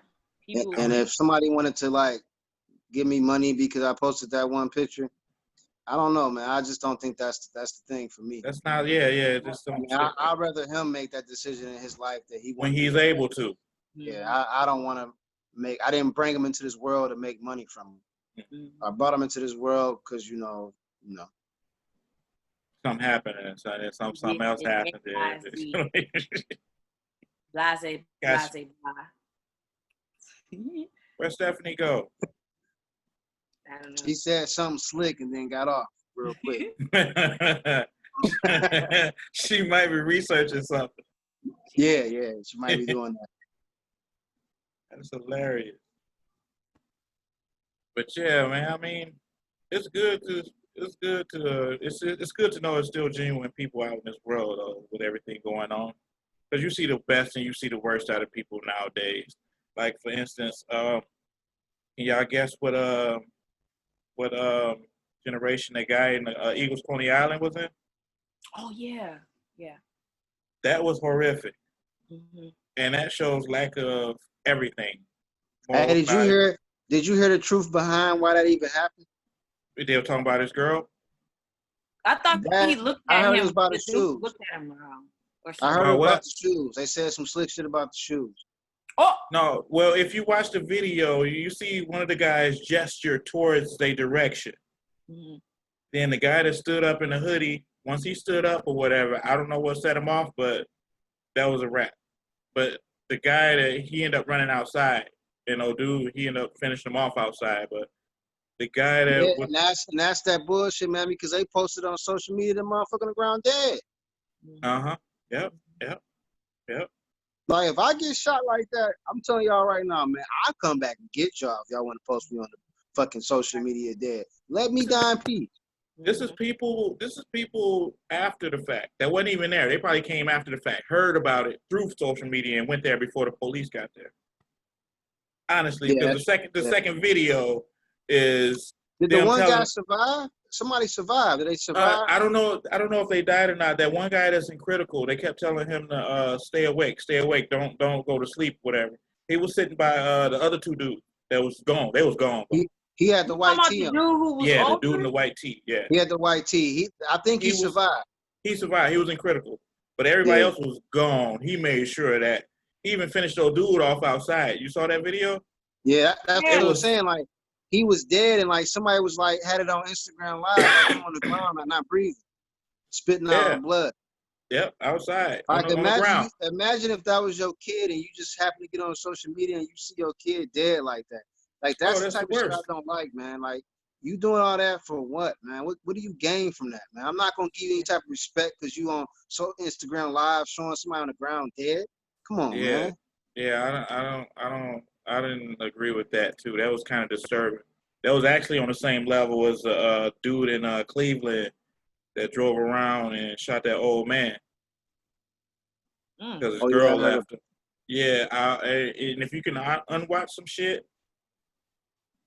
And if somebody wanted to like give me money because I posted that one picture, I don't know, man. I just don't think that's the thing for me. That's not, yeah. Just I don't. mean, I'd rather him make that decision in his life that he When wants. he's able to. Yeah, I don't want to make. I didn't bring him into this world to make money from him. Mhm. I brought him into this world because you know. Something happened and something else happened. Blase, Gotcha. blase, blah. Where'd Stephanie go? I don't know. She said something slick and then got off real quick. She might be researching something. Yeah, she might be doing that. That's hilarious. But yeah, man. I mean, it's good to know it's still genuine people out in this world with everything going on. Because you see the best and you see the worst out of people nowadays. Like for instance, can y'all guess what generation that guy in the Eagles Coney Island was in? Oh yeah. That was horrific, Mm-hmm. and that shows lack of everything. Hey, did you hear? Did you hear the truth behind why that even happened? They were talking about his girl. I thought That- he looked I at heard him. it was about the his dude shoes. Looked at him wrong. Or I something. heard About about what? the shoes. They said some slick shit about the shoes. Oh, No, well, if you watch the video, you see one of the guys gesture towards their direction. Mhm. Then the guy that stood up in the hoodie, once he stood up or whatever, I don't know what set him off, but that was a wrap. But the guy that he ended up running outside, dude, he ended up finishing him off outside. But the guy that Yeah, was, and that's that bullshit, man. Because they posted on social media, the motherfucker on the ground dead. yep. Like if I get shot like that, I'm telling y'all right now, man, I'll come back and get y'all if y'all want to post me on the fucking social media dead. Let me die in peace. This is people after the fact that wasn't even there. They probably came after the fact, heard about it through social media, and went there before the police got there. Honestly, Yeah, because the second video is Did the them one guy telling- survive? Somebody survived. Did they survive? I don't know if they died or not. That one guy that's in critical, they kept telling him to stay awake, don't go to sleep, whatever. He was sitting by the other two dudes that was gone. They was gone. He had the You white talking tee about the on. dude who was Yeah, the older? dude in the white tee. Yeah, He had the white tee. I think he He was- survived. he survived. He was in critical, but everybody Yeah. else was gone. He made sure of that. He even finished those dude off outside. You saw that video? Yeah, that's Yeah. what I was saying. Like he was dead, and like somebody was like had it on Instagram Live, like him on the ground, like not breathing, spitting Yeah. out blood. Yep, outside Like on the ground. imagine if that was your kid and you just happen to get on social media and you see your kid dead like that. Like that's that's the type the of shit I worst. don't like, man. Like you doing all that for what, man? What do you gain from that, man? I'm not gonna give you any type of respect because you on Instagram Live showing somebody on the ground dead. Come on, Yeah. man. Yeah, I didn't agree with that too. That was kind of disturbing. That was actually on the same level as a dude in Cleveland that drove around and shot that old man Mm. because his Oh yeah, I girl heard of. left him. Yeah, and if you can unwatch some shit,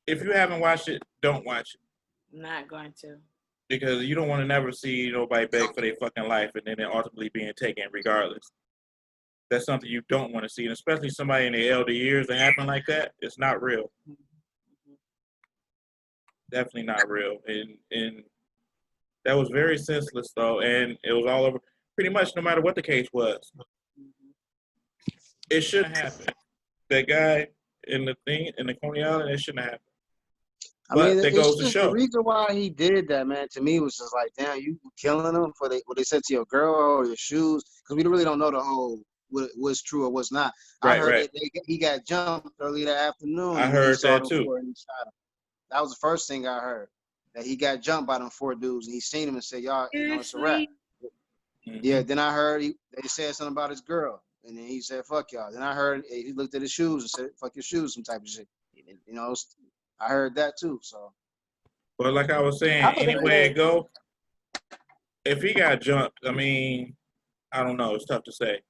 if you haven't watched it, don't watch it I'm not going to. because you don't want to never see nobody beg for their fucking life and then it ultimately being taken regardless. That's something you don't want to see, and especially somebody in their elder years that happen like that. It's not real. Definitely not real. And that was very senseless though, and it was all over. Pretty much, no matter what the case was, it shouldn't happen. That guy in the thing in the Coney Island, it shouldn't happen. I mean, But that it's goes to just the show. reason why he did that, man. To me, was just like, damn, you killing them for what they said to your girl or your shoes, because we really don't know the whole what's true or what's not. I Right, heard right. that he got jumped early that afternoon, I and then he heard saw that them too. four and he shot him. That was the first thing I heard. That he got jumped by them four dudes, and he seen him and said, "Y'all, it's a wrap." Seriously? Yeah. Then I heard they said something about his girl, and then he said, "Fuck y'all." Then I heard he looked at his shoes and said, "Fuck your shoes," some type of shit. I heard that too. So. But like I was I saying, would have anywhere said it go, if he got jumped, I mean, I don't know. It's tough to say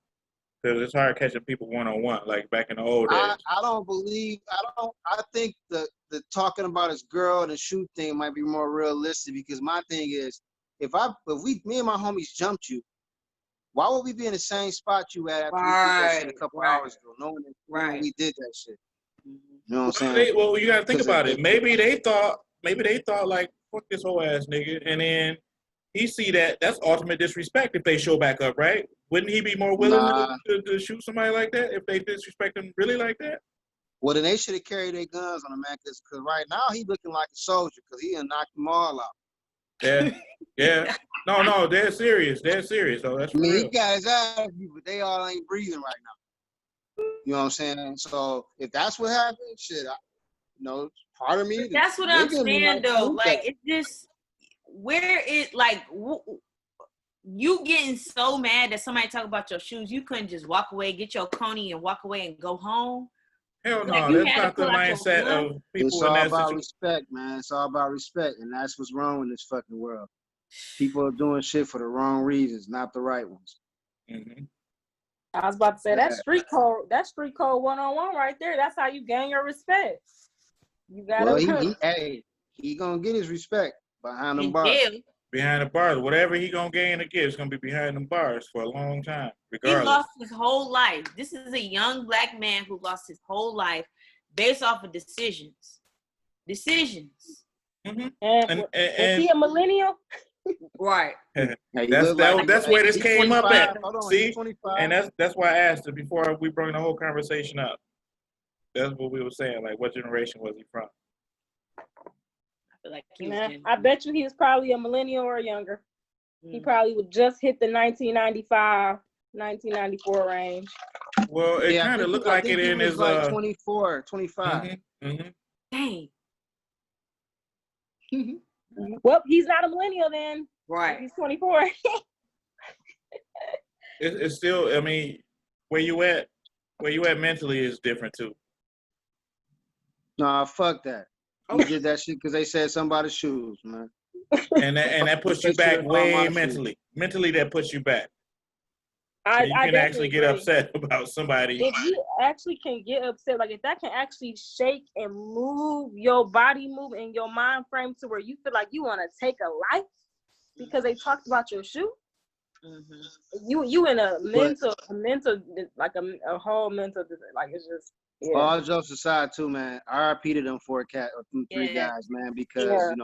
because it's hard catching people one on one, like back in the old days. I think the talking about his girl and the shoot thing might be more realistic, because my thing is, if me and my homies jumped you, why would we be in the same spot you at after we did that shit a couple hours ago, knowing Right. we did that shit? Mhm. You know what I'm saying? Well, you got to think 'Cause about it. Maybe they thought like, fuck this whole ass nigga, and then he see that's ultimate disrespect if they show back up, right? Wouldn't he be more willing nah. to shoot somebody like that if they disrespect him really like that? Well, then they should have carried their guns on him, man. Because right now he looking like a soldier, because he done knocked them all out. Yeah, yeah. No, they're serious. They're serious. though. That's I for mean, he real. got his ass beat, but they all ain't breathing right now. You know what I'm saying? So if that's what happened, shit, part of me, the That's what I'm nigga in me saying might though. shoot that. Like it's just where it like you getting so mad that somebody talk about your shoes, you couldn't just walk away, get your coney, and walk away and go home. Hell Like no, you that's had to not the pull out your mindset gun. of It's people in all that about situation. respect, man. It's all about respect, and that's what's wrong in this fucking world. People are doing shit for the wrong reasons, not the right ones. Mm-hmm. I was about to say Yeah. that street code 101 right there. That's how you gain your respect. You gotta Well, he gonna get his respect behind them In bars. jail. Behind the bars, whatever he gonna gain or get is gonna be behind them bars for a long time, He regardless. lost his whole life. This is a young black man who lost his whole life based off of decisions. Mm-hmm. And was he a millennial? Right. Hey, you that's look like that's where this he's came up 25. at. Hold on, See, he's 25. and that's why I asked it before we bring the whole conversation up. That's what we were saying. Like, what generation was he from? I feel like he was Nah, Gen I Z. bet you he was probably a millennial or younger. He Mm. probably would just hit the 1995, 1994 range. Well, it Yeah, kind of looked I like think it he in was his like 24, 25. Dang. Well, he's not a millennial then. Right. He's 24. It's still. I mean, where you at mentally is different too. Nah, fuck that. He did that shit because they said something about his shoes, man. And that puts you back way mentally. Mentally, that puts you back. So you can actually get upset about somebody. If you actually can get upset, like if that can actually shake and move your body, move in your mind frame to where you feel like you want to take a life because they talked about your shoe. Mm-hmm. You in a mental like a whole mental, like it's just All jokes aside too, man. RIP to them three Yeah. guys, man, because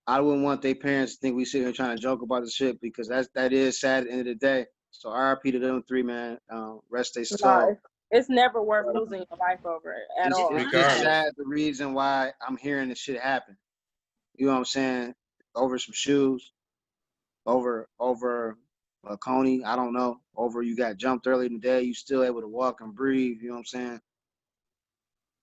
I wouldn't want their parents to think we sitting here trying to joke about the shit, because that is sad at the end of the day. So RIP to them three, man. Rest their soul. It's never worth losing your life over it at all. It's just sad the reason why I'm hearing this shit happen. You know what I'm saying? Over some shoes, over a Coney, I don't know. Over you got jumped early in the day, you still able to walk and breathe. You know what I'm saying?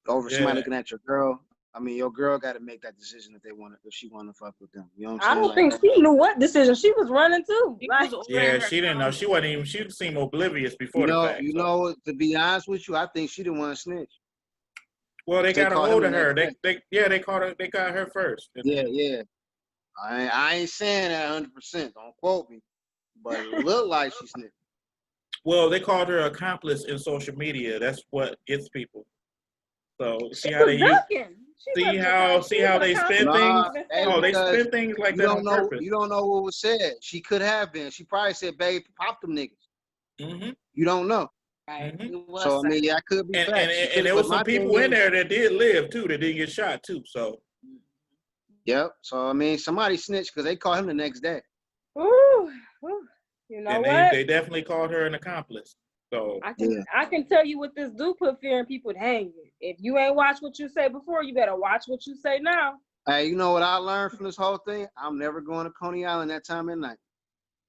Over somebody looking at your girl. I mean, your girl got to make that decision if she want to fuck with them. You know what I I'm saying? don't think she knew what decision she was running to. She Like, was Yeah, ordering her she didn't know. clothes. She wasn't even. She seemed oblivious before the fact. you So. know. To be honest with you, I think she didn't want to snitch. Well, they They got a caught him hold the of her. next They caught her. They got her first. And Yeah, then- yeah. I ain't saying that 100%. Don't quote me, but it looked like she snitched. Well, they called her accomplice in social media. That's what gets people. So she see how they was use. ducking. She See wasn't how account- see she how was they accountable. spin Nah, things. hey, Oh, they because spin things like You that don't on know. purpose. You don't know what was said. She could have been. She probably said, "Babe, pop them niggas." Mm-hmm. You don't know. Right. Mhm. It was So I mean, yeah, I could be And facts. and, She and could- there but was my some thing people in is- there that did live too. That didn't get shot too. So Yep. So I mean, somebody snitched because they caught him the next day. Ooh, ooh. You know and what? they definitely called her an accomplice. So I can tell you what this do put fear in people. Dang it. If you ain't watch what you say before, you better watch what you say now. Hey, you know what I learned from this whole thing? I'm never going to Coney Island that time of night.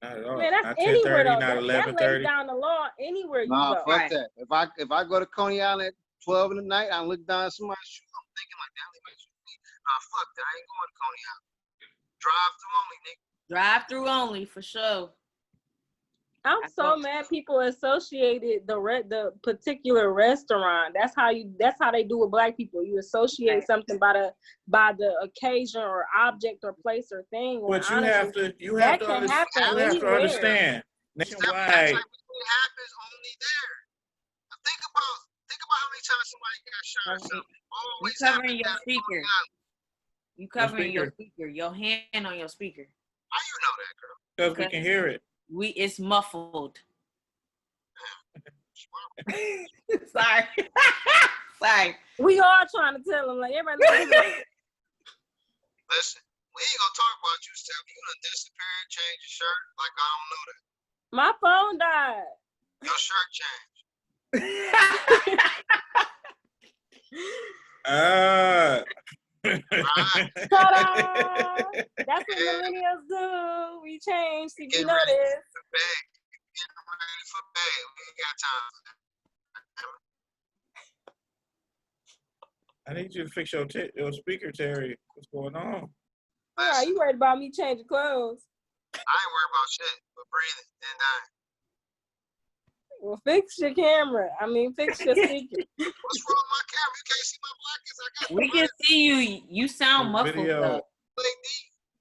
not at all. Man, that's Not anywhere 10:30, though. not That 11:30. lays down the law anywhere you Nah, go. fuck Right. that. If I go to Coney Island at 12 in the night, I look down at somebody's shoe. I'm thinking like, damn, they might shoot me. Nah, fuck that. I ain't going to Coney Island. Drive through only, nigga. drive through only for sure. I'm I so thought- mad people associated the particular restaurant. That's how they do with black people. You associate Right. something by the occasion or object or place or thing. when But you have honestly, to that can happen anywhere. understand That nationwide. type of thing happens only there. Now think about how many times somebody got shot or something. You Always covering happens your down at Coney speaker. Island. You covering your speaker? speaker. Your hand on your speaker. How you know that, girl? Because we can hear it. It's muffled. Sorry. Sorry. We all trying to tell them like everybody. Listen, we ain't gonna talk about you, Steph. You done disappeared, changed your shirt. Like I don't know that. My phone died. Your shirt changed. Ta-da! That's what millennials do. We change. See, we Get know ready. this. The bag. Get ready for bed. We ain't got time. I need you to fix your speaker, Terry. What's going on? Yeah, you worried about me changing clothes? I ain't worried about shit, but breathing and dying. Well, fix your camera. I mean, fix your speaker. What's wrong with my camera? You can't see my blackness. I got We can see you. You sound muffled Video. though. LED.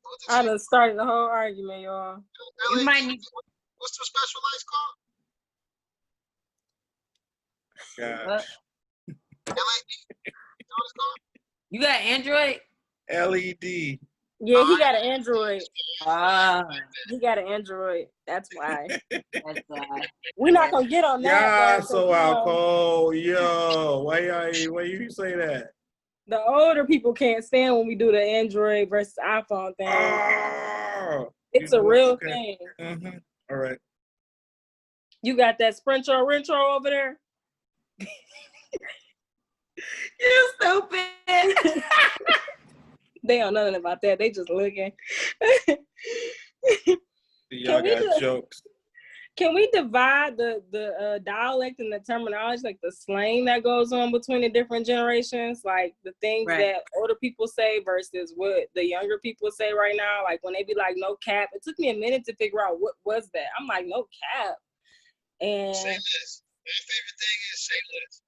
What's I the done started the whole argument, y'all. You LED? might need. What's the special lights called? Gosh. LED. You know what it's called? You got Android? LED. Yeah, he got an Android. Ah, He got an Android. That's why. that's why. We're not gonna get on that. Yeah, though, 'cause, so you know, alcohol. Yo, why you say that? the older people can't stand when we do the Android versus iPhone thing. Oh, It's a you know, real okay. thing. Mm-hmm. All right. You got that Sprintro Rentro over there? You stupid. They don't know nothing about that. They just looking. Y'all we got just- jokes. Can we divide the dialect and the terminology, like the slang that goes on between the different generations, like the things Right. that older people say versus what the younger people say right now? Like when they be like, "No cap," it took me a minute to figure out what was that. I'm like, "No cap," and Say less. My favorite thing is say less.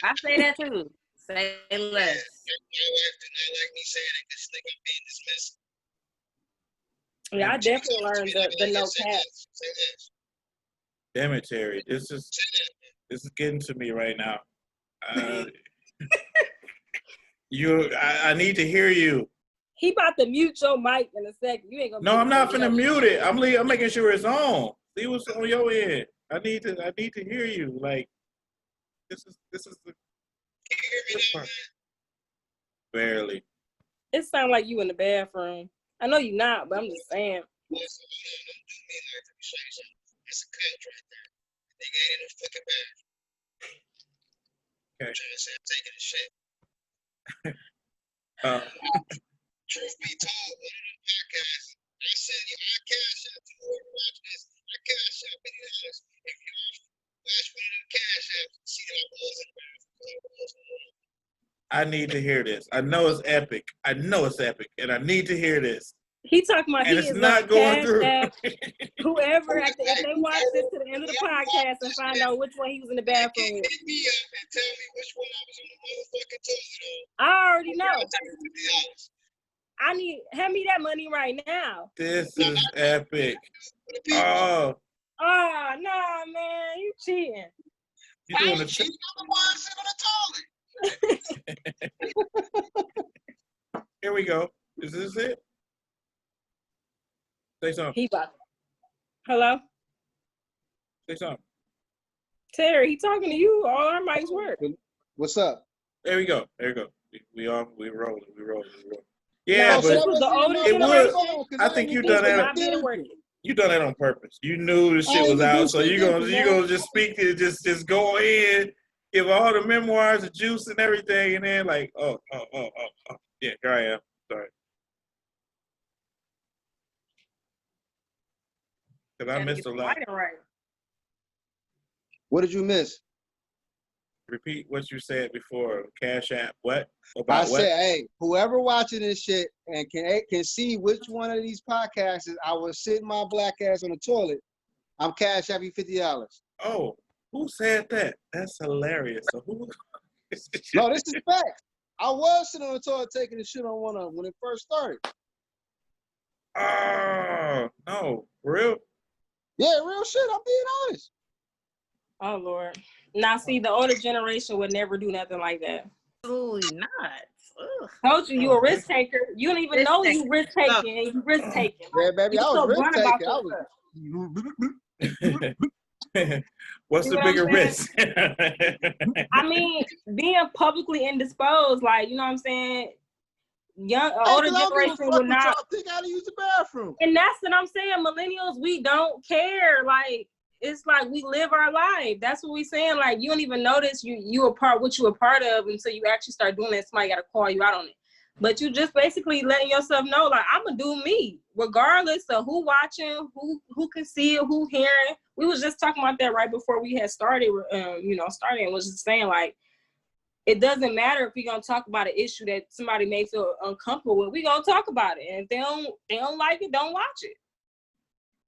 I say that too. Say less. My wife do not like me saying it because like I'm being dismissed. yeah, I definitely learned the no Say cap. less. Say less. Damn it, Terry. This is getting to me right now. I need to hear you. He about to mute your mic in a second. You ain't gonna. No, be I'm not able to finna mute it. I'm making sure it's on. See what's on your end. I need to hear you. Like this is the Can you hear me now, man? barely. It sounds like you in the bathroom. I know you not, but I'm just saying. Listen, don't do me like that. Show you something. That's a cut right there. Nigga ain't in the fucking bathroom. Okay. I'm trying to say I'm taking a shit. Truth be told, one of them podcasts, I said, I cash out to whoever watch this. I cash out $50. If you watch one of them cash apps, see that I was in the bathroom. I need to hear this. I know it's epic. I know it's epic, and I need to hear this. He talking about And he it's is not on going Cash through. App. Whoever if they watch this to the end of the podcast and find out which one he was in the bathroom with. Hit me up and tell me which one I was on the motherfucking toilet I already on. know. I'll take $50. I need hand me that money right now. This is epic. For the people. Oh, Oh no, man, you cheating. you doing the Shit, I'm the one sitting on the toilet. Here we go. Is this it? Say something. He about. Hello, Say something. Terry. He talking to you. All our mics work. What's up? There we go. There we go. We rolling. Yeah, No, but this was the older it generation. would. I think you This done was that. not being working. You done that on purpose. You knew the shit was out, so you gonna just speak to it, just go in, give all the memoirs, the juice and everything, and then like, oh. Yeah, here I am. Sorry. Because I Gotta missed get a the lot. writing right. What did you miss? Repeat what you said before. Cash App. What? I About what? said, hey, whoever watching this shit and can see which one of these podcasts I was sitting my black ass on the toilet, I'm Cash App you $50. Oh, who said that? That's hilarious. So who? No, this is fact. I was sitting on the toilet taking the shit on one of them when it first started. Oh, no. For real? Yeah, real shit. I'm being honest. Oh Lord. Now see, the older generation would never do nothing like that. Absolutely not. Ugh. Told you, you a risk taker. You don't even know you risk taking, and you risk taking. Yeah, baby, You I was so risk blunt about taking. yourself. What's See the what I'm bigger saying? risk? I mean, being publicly indisposed, like, you know what I'm saying? Older generation will not. Think how to use the bathroom. And that's what I'm saying. Millennials, we don't care. Like, it's like we live our life. That's what we saying. Like, you don't even notice you a part what you a part of until you actually start doing it. Somebody got to call you out on it. But you just basically letting yourself know, like, I'm gonna do me, regardless of who watching, who can see it, who hearing. We was just talking about that right before we had started. Starting was just saying, like, it doesn't matter if we're gonna talk about an issue that somebody may feel uncomfortable with. We're gonna talk about it, and if they don't like it, don't watch it.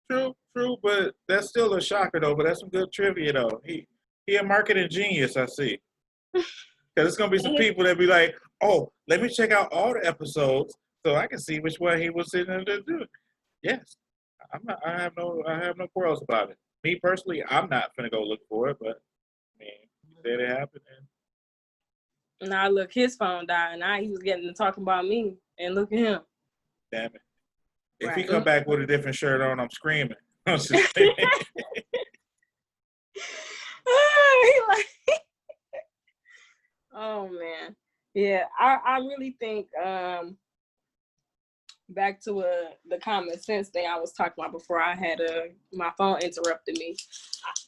True, but that's still a shocker though. But that's some good trivia though. He a marketing genius, I see. Because it's gonna be some people that be like, oh, let me check out all the episodes so I can see which one he was sitting there doing. Yes, I have no quarrels about it. Me personally, I'm not gonna go look for it, but I mean, you said it happened. Now look, his phone died. Now he was getting to talking about me, and look at him. Damn it! If he Right. come back with a different shirt on, I'm screaming. I'm just saying. He like, oh man, yeah. I really think back to the common sense thing I was talking about before I had my phone interrupted me.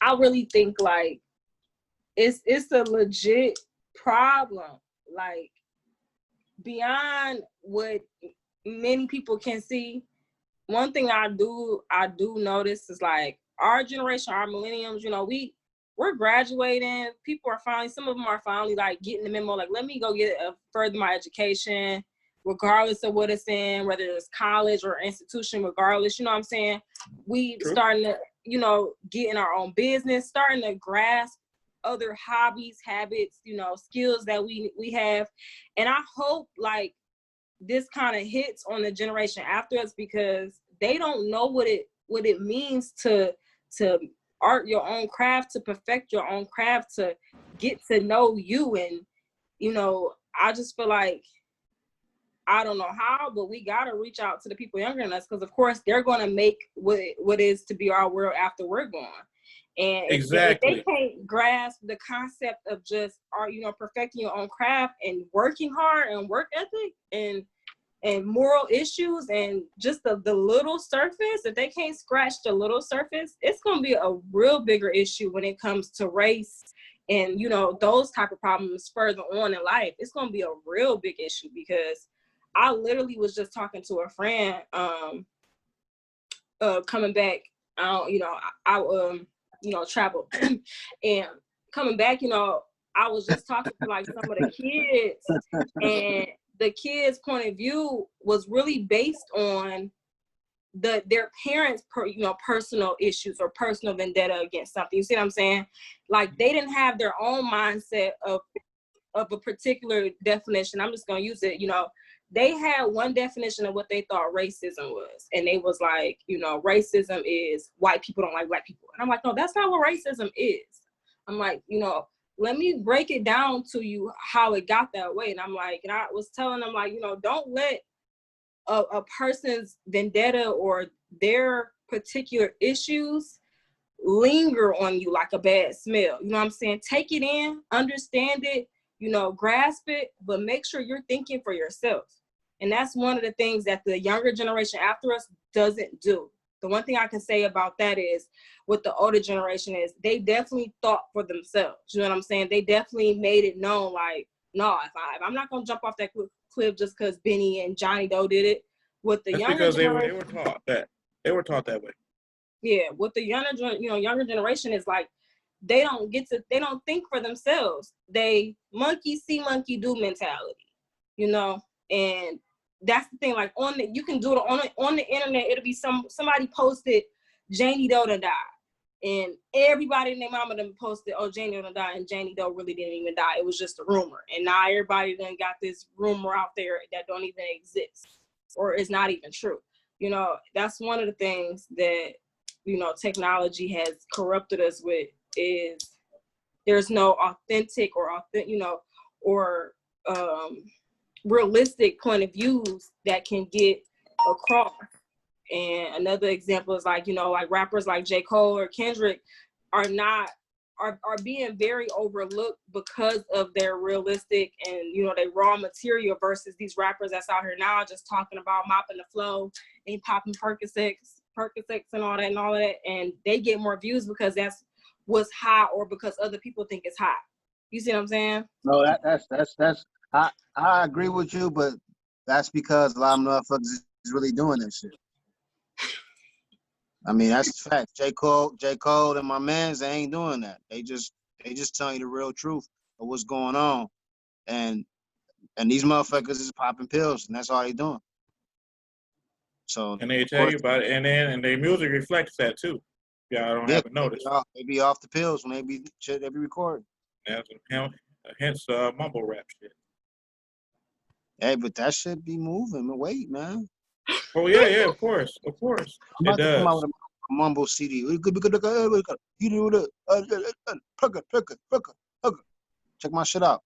I really think like it's a legit problem, like beyond what many people can see. One thing I do notice is like our generation, our millennials, we're graduating. People are some of them are finally like getting the memo, like, let me go further my education, regardless of what it's in, whether it's college or institution, regardless, you know what I'm saying? We True. Starting to, get in our own business, starting to grasp other hobbies, habits, skills that we have. And I hope like this kind of hits on the generation after us, because they don't know what it means to art your own craft, to perfect your own craft, to get to know you. And I just feel like, I don't know how, but we got to reach out to the people younger than us, because of course they're going to make what is to be our world after we're gone. And Exactly. if they can't grasp the concept of just perfecting your own craft and working hard and work ethic and moral issues and just the little surface, if they can't scratch the little surface, it's going to be a real bigger issue when it comes to race and, those type of problems further on in life. It's going to be a real big issue, because I literally was just talking to a friend coming back. I traveled and coming back, I was just talking to like some of the kids, and the kids' point of view was really based on their parents' personal issues or personal vendetta against something. You see what I'm saying? Like they didn't have their own mindset of a particular definition. I'm just gonna use it. They had one definition of what they thought racism was, and they was like, racism is white people don't like black people. And I'm like, no, that's not what racism is. I'm like, let me break it down to you how it got that way. And I'm like, and I was telling them like, don't let a person's vendetta or their particular issues linger on you like a bad smell. You know what I'm saying? Take it in, understand it, grasp it, but make sure you're thinking for yourself. And that's one of the things that the younger generation after us doesn't do. The one thing I can say about that is what the older generation is, they definitely thought for themselves. You know what I'm saying? They definitely made it known like, no, if I'm not going to jump off that cliff just because Benny and Johnny Doe did it. With the That's younger because generation, they were taught that way. Yeah, with the younger generation is like, they don't think for themselves. They monkey see, monkey do mentality, and that's the thing. Like you can do it on the internet. It'll be somebody posted Janie Doe done died, and everybody and their mama done posted, oh, Janie Doe done died, and Janie Doe really didn't even die. It was just a rumor, and now everybody done got this rumor out there that don't even exist or is not even true. That's one of the things that technology has corrupted us with, is there's no authentic or realistic point of views that can get across. And another example is like rappers like J. Cole or Kendrick are being very overlooked because of their realistic and they raw material versus these rappers that's out here now just talking about mopping the flow and popping Percocets and all that, and they get more views because that's what's hot or because other people think it's hot. You see what I'm saying? No, that's I agree with you, but that's because a lot of motherfuckers is really doing that shit. I mean, that's a fact. J. Cole and my mans, they ain't doing that. They just telling you the real truth of what's going on. And these motherfuckers is popping pills, and that's all they doing. So And they tell you about it, and their music reflects that too. Yeah, I don't have noticed. They be off the pills when they be recording. That's hence mumble rap shit. Hey, but that shit be moving. Wait, man. Oh yeah, of course. I'm It about to come out does. with a mumble CD. Check my shit out.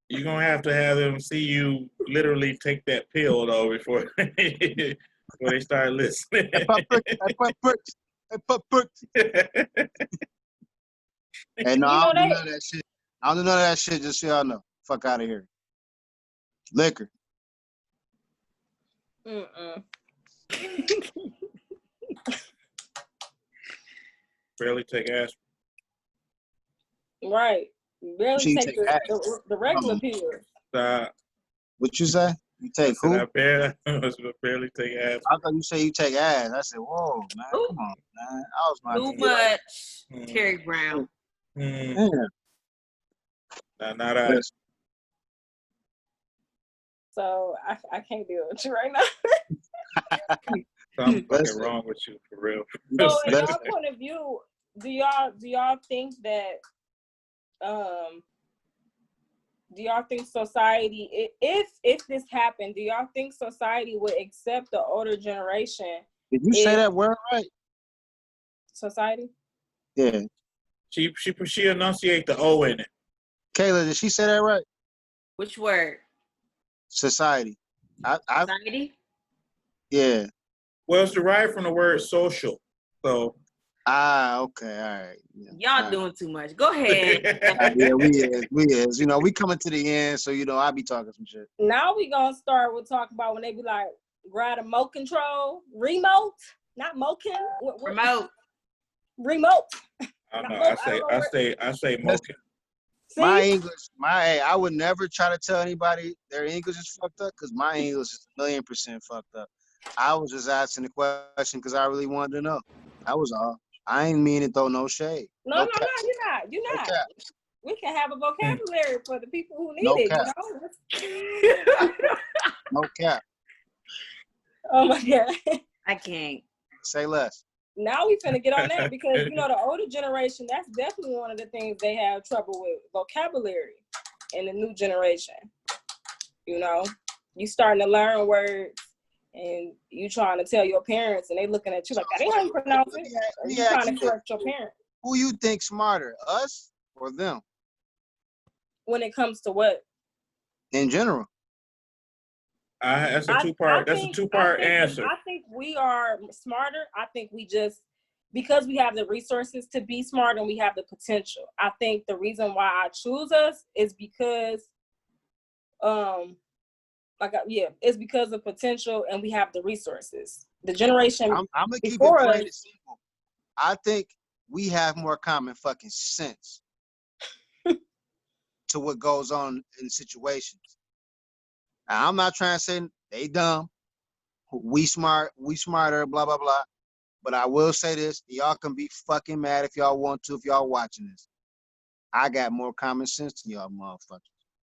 You're gonna have to have them see you literally take that pill though before they start listening. Hey, pop perks. Hey, no, I don't do none of that shit. I don't do none of that shit, just so y'all know. Fuck out of here. Liquor. Barely take aspirin. Right. Barely She take the regular pills. What you say? You take who? I barely take aspirin. I thought you say you take ass. I said, whoa, man. Ooh. Come on, man. I was about Too to get much, Terry Brown. Yeah. Not I. So I can't deal with you right now. Something fucking wrong with you for real. So in your point of view, do y'all think that do y'all think society, if this happened, do y'all think society would accept the older generation? Did you say that word right? Society? Yeah. She enunciate the O in it. Kayla, did she say that right? Which word? Society. Society? Yeah. Well, it's derived from the word social. So. Okay, all right. Yeah. Y'all doing too much. Go ahead. Yeah, we is. We coming to the end, so I be talking some shit. Now we gonna start with talk about when they be like, grab a remote control, remote, not mokin. Remote. I don't know. I say mokin. My English, I would never try to tell anybody their English is fucked up because my English is 1,000,000% fucked up. I was just asking the question because I really wanted to know. That was all. I ain't mean to throw no shade. No, you're not. You're not. we can have a vocabulary for the people who need No it. cap. You know? No cap. Oh my god. I can't. Say less. Now we finna get on that because you know the older generation, that's definitely one of the things they have trouble with, vocabulary in the new generation. You know, you starting to learn words and you trying to tell your parents and they looking at you like that ain't how you pronounce it. Or you trying to correct your parents. Who you think smarter, us or them? When it comes to what? In general. That's a two-part. That's a two-part answer. I think we are smarter. I think we just because we have the resources to be smart and we have the potential. I think the reason why I choose us is because, it's because of potential and we have the resources. The generation I'm gonna keep it before plain us, and simple. I think we have more common fucking sense to what goes on in situations. Now, I'm not trying to say they dumb, we smarter, blah, blah, blah. But I will say this, y'all can be fucking mad if y'all want to, if y'all watching this. I got more common sense than y'all motherfuckers.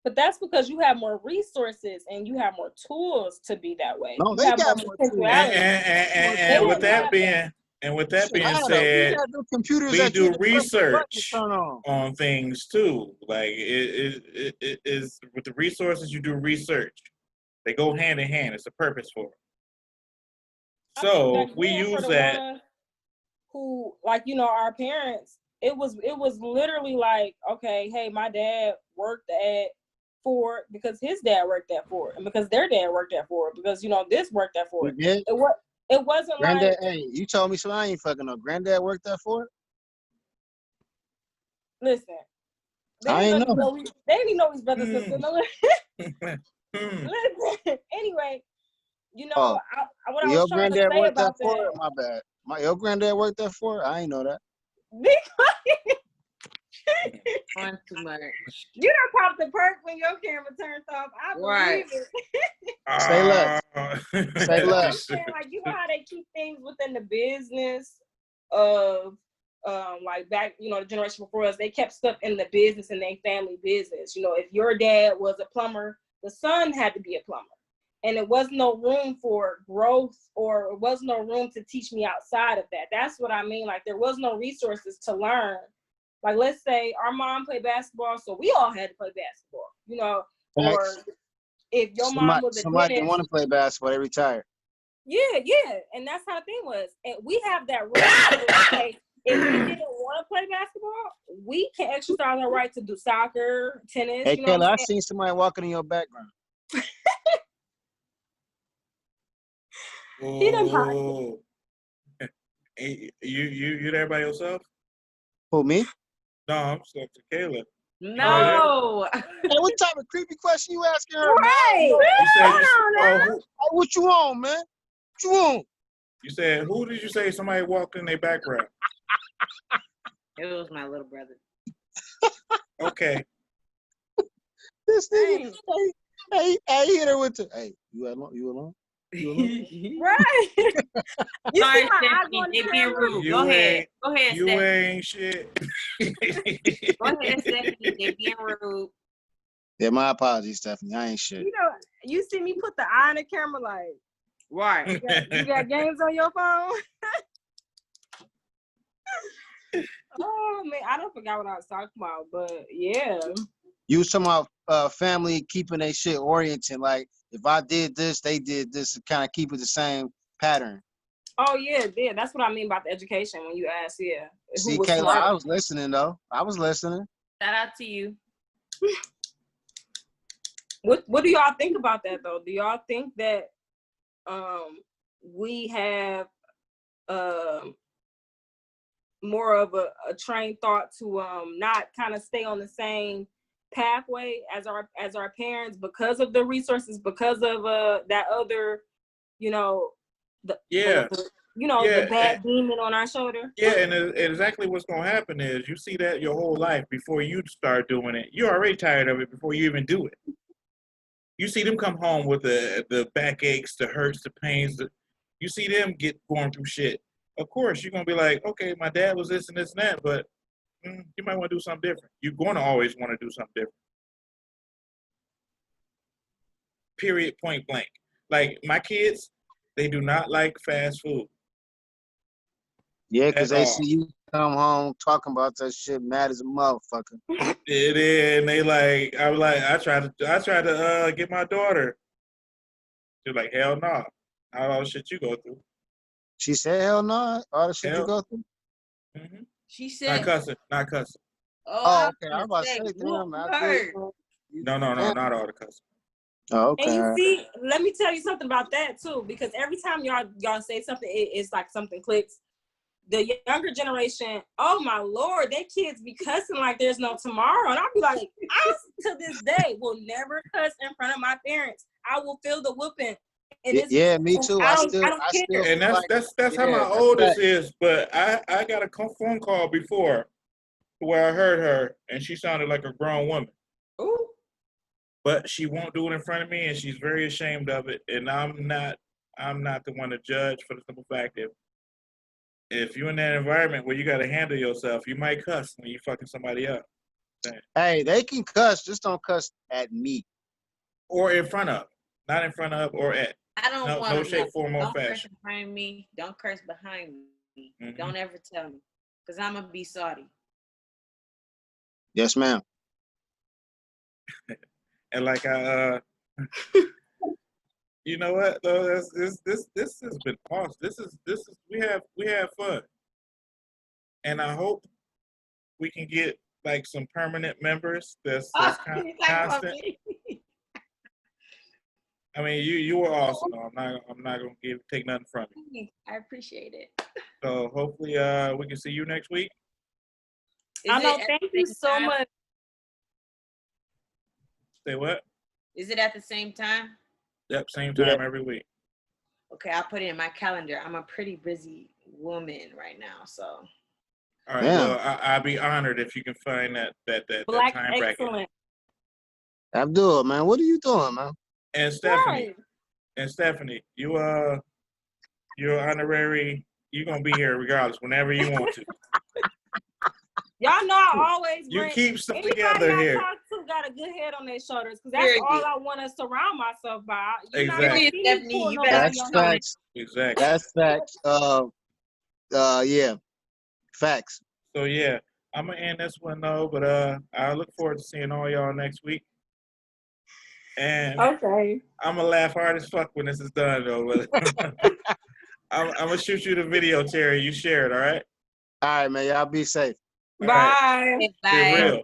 but that's because you have more resources and you have more tools to be that way. No, You they have got more more tools. potentiality. And with that being said, we do research on things too. Like it is with the resources, you do research. They go hand in hand. It's a purpose for it. So we use that. Who, like, you know, our parents, it was literally like, okay, hey, my dad worked at Ford because his dad worked at Ford, and because their dad worked at Ford, because you know this worked at Ford. It wasn't Granddad, like, hey, you told me so I ain't fucking up. Granddad worked at Ford? listen, I ain't know. They didn't even know his brother and sister. Hmm. Listen, anyway, you know, what I Your was trying to granddad say worked at about Ford? that. My bad. Your granddad worked at Ford? I ain't know that. On too much. You done popped the perk when your camera turned off. I Right. believe it. Say less. Say I'm less. saying, like, you know how they keep things within the business of, like back, you know, the generation before us, they kept stuff in the business and their family business. You know, if your dad was a plumber, the son had to be a plumber. And it was no room for growth, or it was no room to teach me outside of that. That's what I mean. Like, there was no resources to learn. Like, let's say our mom played basketball, so we all had to play basketball, you know, or if your mom was a somebody didn't dentist, want to play basketball, they retired. Yeah, and that's how the thing was. And we have that right. Okay, if we didn't want to play basketball, we can exercise our right to do soccer, tennis. Hey, you know Kayla, I seen somebody walking in your background. He done You there by yourself? Who, me? No, I'm stuck to Kayla. No. Hey, what type of creepy question you asking her? Right. You said, Hey, what you on, man? What you on? You said, who did you say somebody walked in their background? It was my little brother. Okay. This nigga, hey, hit her with the, hey, you alone? You alone? Right. You Sorry, see my eyes Stephanie, on the they being camera? rude. Go ahead, You Stephanie. ain't shit. Go ahead, Stephanie. They being rude. Yeah, my apologies, Stephanie. I ain't shit. You know, you see me put the eye on the camera like, Right. you got games on your phone? Oh, man, I don't forget what I was talking about, but yeah. You was talking about family keeping their shit oriented. Like, if I did this, they did this, to kind of keep it the same pattern. Oh, yeah, that's what I mean about the education when you ask, yeah. See, Kayla, I was listening, though. I was listening. Shout out to you. What do y'all think about that, though? Do y'all think that we have more of a trained thought to not kind of stay on the same pathway as our parents because of the resources, because of that other, you know, the bad demon on our shoulder? Yeah, and exactly what's going to happen is you see that your whole life before you start doing it. You're already tired of it before you even do it. You see them come home with the backaches, the hurts, the pains. You see them going through shit. Of course, you're going to be like, okay, my dad was this and this and that, but you might want to do something different. You're going to always want to do something different. Period, point blank. Like my kids, they do not like fast food. Yeah, because At they all. see you come home talking about that shit mad as a motherfucker. It is, and they like, I tried to get my daughter. They're like, hell no. Not all the shit you go through. She said, hell no, all the shit you Hell. go through. Hmm. She Not said, cussing, not cussing. "Oh, Oh, I okay. I was was about to say, say, whoop damn, I her." did. No, Damn. not all the cussing. Oh, And okay. you see, let me tell you something about that too, because every time y'all say something, it's like something clicks. The younger generation, oh my Lord, they kids be cussing like there's no tomorrow. And I'll be like, I to this day will never cuss in front of my parents. I will feel the whooping. And it's, Yeah, me too. I I don't still care. feel And like, that's how yeah, my that's oldest fact. is. But I got a phone call before where I heard her, and she sounded like a grown woman. Ooh. But she won't do it in front of me, and she's very ashamed of it. And I'm not the one to judge, for the simple fact that if you're in that environment where you got to handle yourself, you might cuss when you fucking somebody up, Hey, they can cuss, just don't cuss at me. or in front of, not in front of or at. I don't No, want no to shape, know. form, or Don't curse fashion. in front of me. Don't curse behind me. Mhm. Don't ever tell me, because I'm gonna be sorry. Yes, ma'am. And like you know what though? This has been awesome. This is we have fun, and I hope we can get like some permanent members that's You talking about constant. me? I mean, you were awesome. Though. I'm not gonna take nothing from you. I appreciate it. So hopefully we can see you next week. I know. At the Thank you same so time? much. Say what? Is it at the same time? Yep, same Yeah. time every week. Okay, I'll put it in my calendar. I'm a pretty busy woman right now, so. All right. Yeah. Well, I'd be honored if you can find that Black time bracket. excellent. Abdul, man, what are you doing, man? And Stephanie, Right. you're honorary. You're gonna be here regardless, whenever you want to. Y'all know I always You bring keep stuff anybody together I here. talk to got a good head on their shoulders, because that's Period. all I want to surround myself by. You're not Exactly. gonna see me Stephanie, pull you better nobody That's on my facts. Exactly. That's facts. Yeah, facts. So yeah, I'm gonna end this one though, but I look forward to seeing all y'all next week. And Okay. I'm gonna laugh hard as fuck when this is done though. But I'm gonna shoot you the video, Terry. You share it, all right? All right, man. Y'all be safe. All right. Bye. Be Bye. real.